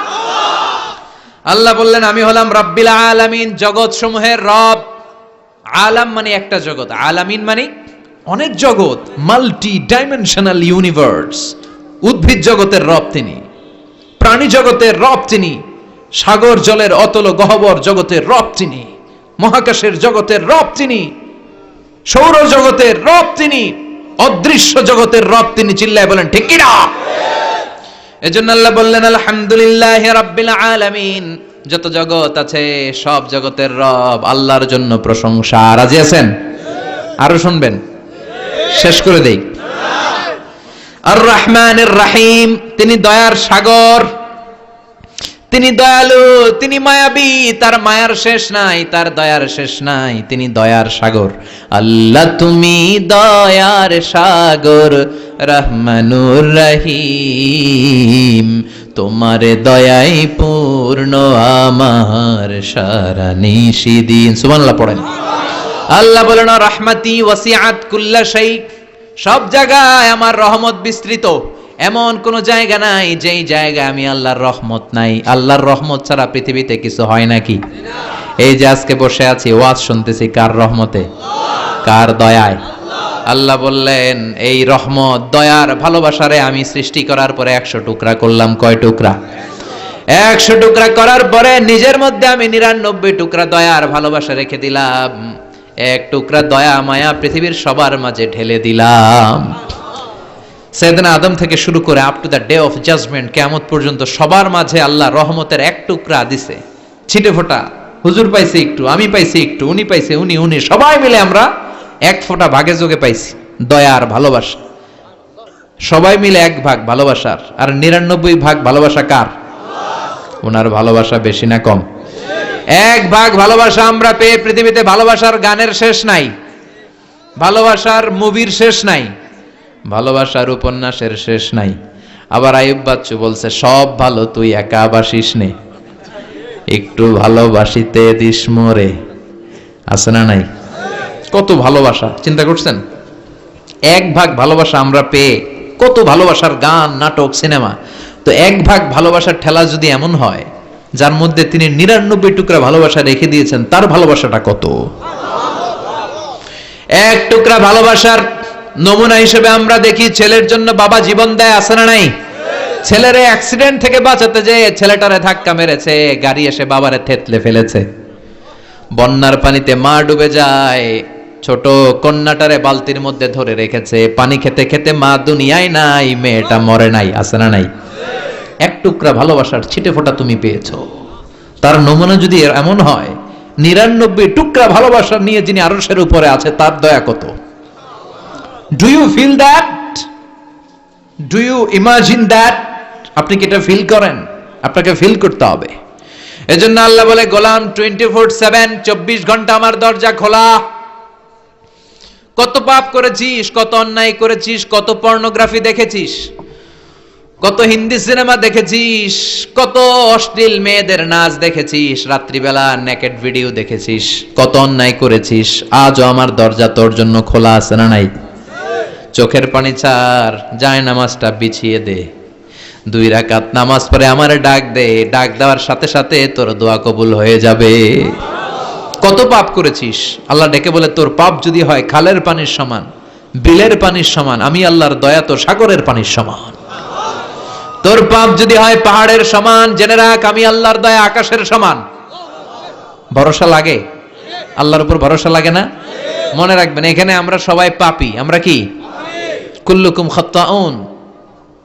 আল্লাহ বললেন আমি হলাম রাব্বিল আলামিন, জগৎ সমূহের রব। আলাম মানে একটা জগৎ, আলামিন মানে অনেক জগৎ, মাল্টি ডাইমেনশনাল ইউনিভার্স। উদ্ভিদ জগতের রব তিনি, প্রাণী জগতের রব তিনি, সাগর জলের অতল গহ্বর জগতের রব তিনি, মহাকাশের জগতের রব তিনি, সৌর জগতের রব তিনি, অদৃশ্য জগতের রব তিনি। চিল্লায় বলেন ঠিক কিনা? এজন্য আল্লাহ বললেন আলহামদুলিল্লাহি রাব্বিল আলামিন, যত জগৎ আছে সব জগতের রব আল্লাহর জন্য প্রশংসা। রাজি আছেন? আরো শুনবেন? শেষ করে দেই। আর রহমানির রহিম, তিনি দয়ার সাগর, তিনি দয়ালু, তিনি মায়াবী, তার মায়ার শেষ নাই, তার দয়ার শেষ নাই, তিনি দয়ার সাগর। আল্লাহ তুমি দয়ার সাগর, রহমানুর রহিম, তোমার দয়াই পূর্ণ আমার সারা নিশিদিন। সুবহানাল্লাহ পড়েন। আল্লাহ বলেন রাহমাতি ওয়াসিআত কুল্লা শাই, সব জায়গায় আমার রহমত বিস্তৃত, এমন কোন জায়গা নাই যেই জায়গায় আমি আল্লাহর রহমত নাই। আল্লাহর রহমত ছাড়া পৃথিবীতে কিছু হয় নাকি? এই যে আজকে বসে আছি ওয়াজ শুনতেছি, কার রহমতে? কার দয়ায়? আল্লাহ বললেন এই রহমত, দয়ার, ভালোবাসারে আমি সৃষ্টি করার পরে 100 টুকরা করলাম। কয় টুকরা? 100 টুকরা করার পরে নিজের মধ্যে আমি 99 টুকরা দয়ার ভালোবাসা রেখে দিলাম। 1 টুকরা দয়া মায়া পৃথিবীর সবার মাঝে ঢেলে দিলাম। সাইয়েদনা আদম থেকে শুরু করে up to the day of judgement, কিয়ামত পর্যন্ত সবার মাঝে আল্লাহ রহমতের 1 টুকরা দিছে, ছিটে ফোঁটা হুজুর পাইছে একটু, আমি পাইছি একটু, উনি পাইছে, উনি সবাই মিলে আমরা এক ফোঁটা ভাগে যোগে পাইছি দয়া আর ভালোবাসা। সবাই মিলে এক ভাগ ভালোবাসার, আর 99 ভাগ ভালোবাসা কার? ওনার ভালোবাসা বেশি না কম? এক ভাগ ভালোবাসা আমরা পেয়ে পৃথিবীতে ভালোবাসার গানের শেষ নাই, ভালোবাসার মুভির শেষ নাই, ভালোবাসার উপন্যাসের শেষ নাই। আবার আইয়ুব বাচ্চু বলছে, সব ভালো তুই একা বাসিস নে, একটু ভালোবাসিতে দিস মোরে। আছে না নাই? কত ভালোবাসা, চিন্তা করছেন? এক ভাগ ভালোবাসা আমরা পেয়ে কত ভালোবাসার গান, নাটক, সিনেমা। তো এক ভাগ ভালোবাসার ঠেলা যদি এমন হয়, যার মধ্যে তিনি 99 টুকরা ভালোবাসা রেখে দিয়েছেন, তার ভালোবাসাটা কত? এক টুকরা ভালোবাসার নমুনা হিসেবে আমরা দেখি ছেলের জন্য বাবা জীবন দেয়, আছে না নাই? ছেলের অ্যাক্সিডেন্ট থেকে বাঁচাতে যে ছেলেটারে ধাক্কা মেরেছে, গাড়ি এসে বাবারে থেতলে ফেলেছে। বন্যার পানিতে মা ডুবে যায়, ছোট কন্যাটারে বালতির মধ্যে ধরে রেখেছে, পানি খেতে খেতে মা দুনিয়ায় নাই, মেয়েটা মরে নাই, আছে না নাই? এক টুকরা ভালোবাসার ছিটে ফোঁটা তুমি পেয়েছো। তার নমুনা যদি এমন হয়, 99 টুকরা ভালোবাসা নিয়ে যিনি আরশের উপরে আছে, তার দয়া কত? Do you feel that? Do you imagine that? আপনি কি এটা ফিল করেন? আপনাকে ফিল করতে হবে। এজন্য আল্লাহ বলে, গোলাম 24/7, 24 ঘন্টা আমার দরজা খোলা। কত পাপ করেছিস, কত অন্যায় করেছিস, কত পর্নোগ্রাফি দেখেছিস, কত হিন্দি সিনেমা দেখেছিস, কত অশ্লীল মেয়েদের নাচ দেখেছিস, রাত্রিবেলা নেকেড ভিডিও দেখেছিস, কত অন্যায় করেছিস, আজও আমার দরজা তোর জন্য খোলা, আছে না নাই? চোখের পানি ছাড়, যায় নামাজটা বিছিয়ে দে, 2 রাকাত নামাজ পড়ে আমারে ডাক দে, ডাক দেওয়ার সাথে সাথে তোর দোয়া কবুল হয়ে যাবে। কত পাপ করেছিস, আল্লাহ ডেকে বলে, তোর পাপ যদি হয় খালের পানির সমান, বিলের পানির সমান, আমি আল্লাহর দয়া তো সাগরের পানির সমান। তোর পাপ যদি হয় পাহাড়ের সমান, জেনে রাখ আমি আল্লাহর দয়া আকাশের সমান। ভরসা লাগে? আল্লাহর উপর ভরসা লাগে না? মনে রাখবেন, এখানে আমরা সবাই পাপী। আমরা কি? কুল্লুকুম খাত্তাউন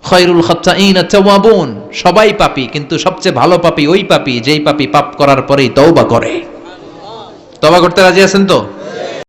খায়রুল খাত্তাইন আত-তাওয়াবুন। সবাই পাপী, কিন্তু সবচেয়ে ভালো পাপী ওই পাপী যেই পাপী পাপ করার পরেই তওবা করে। তওবা করতে রাজি আছেন তো?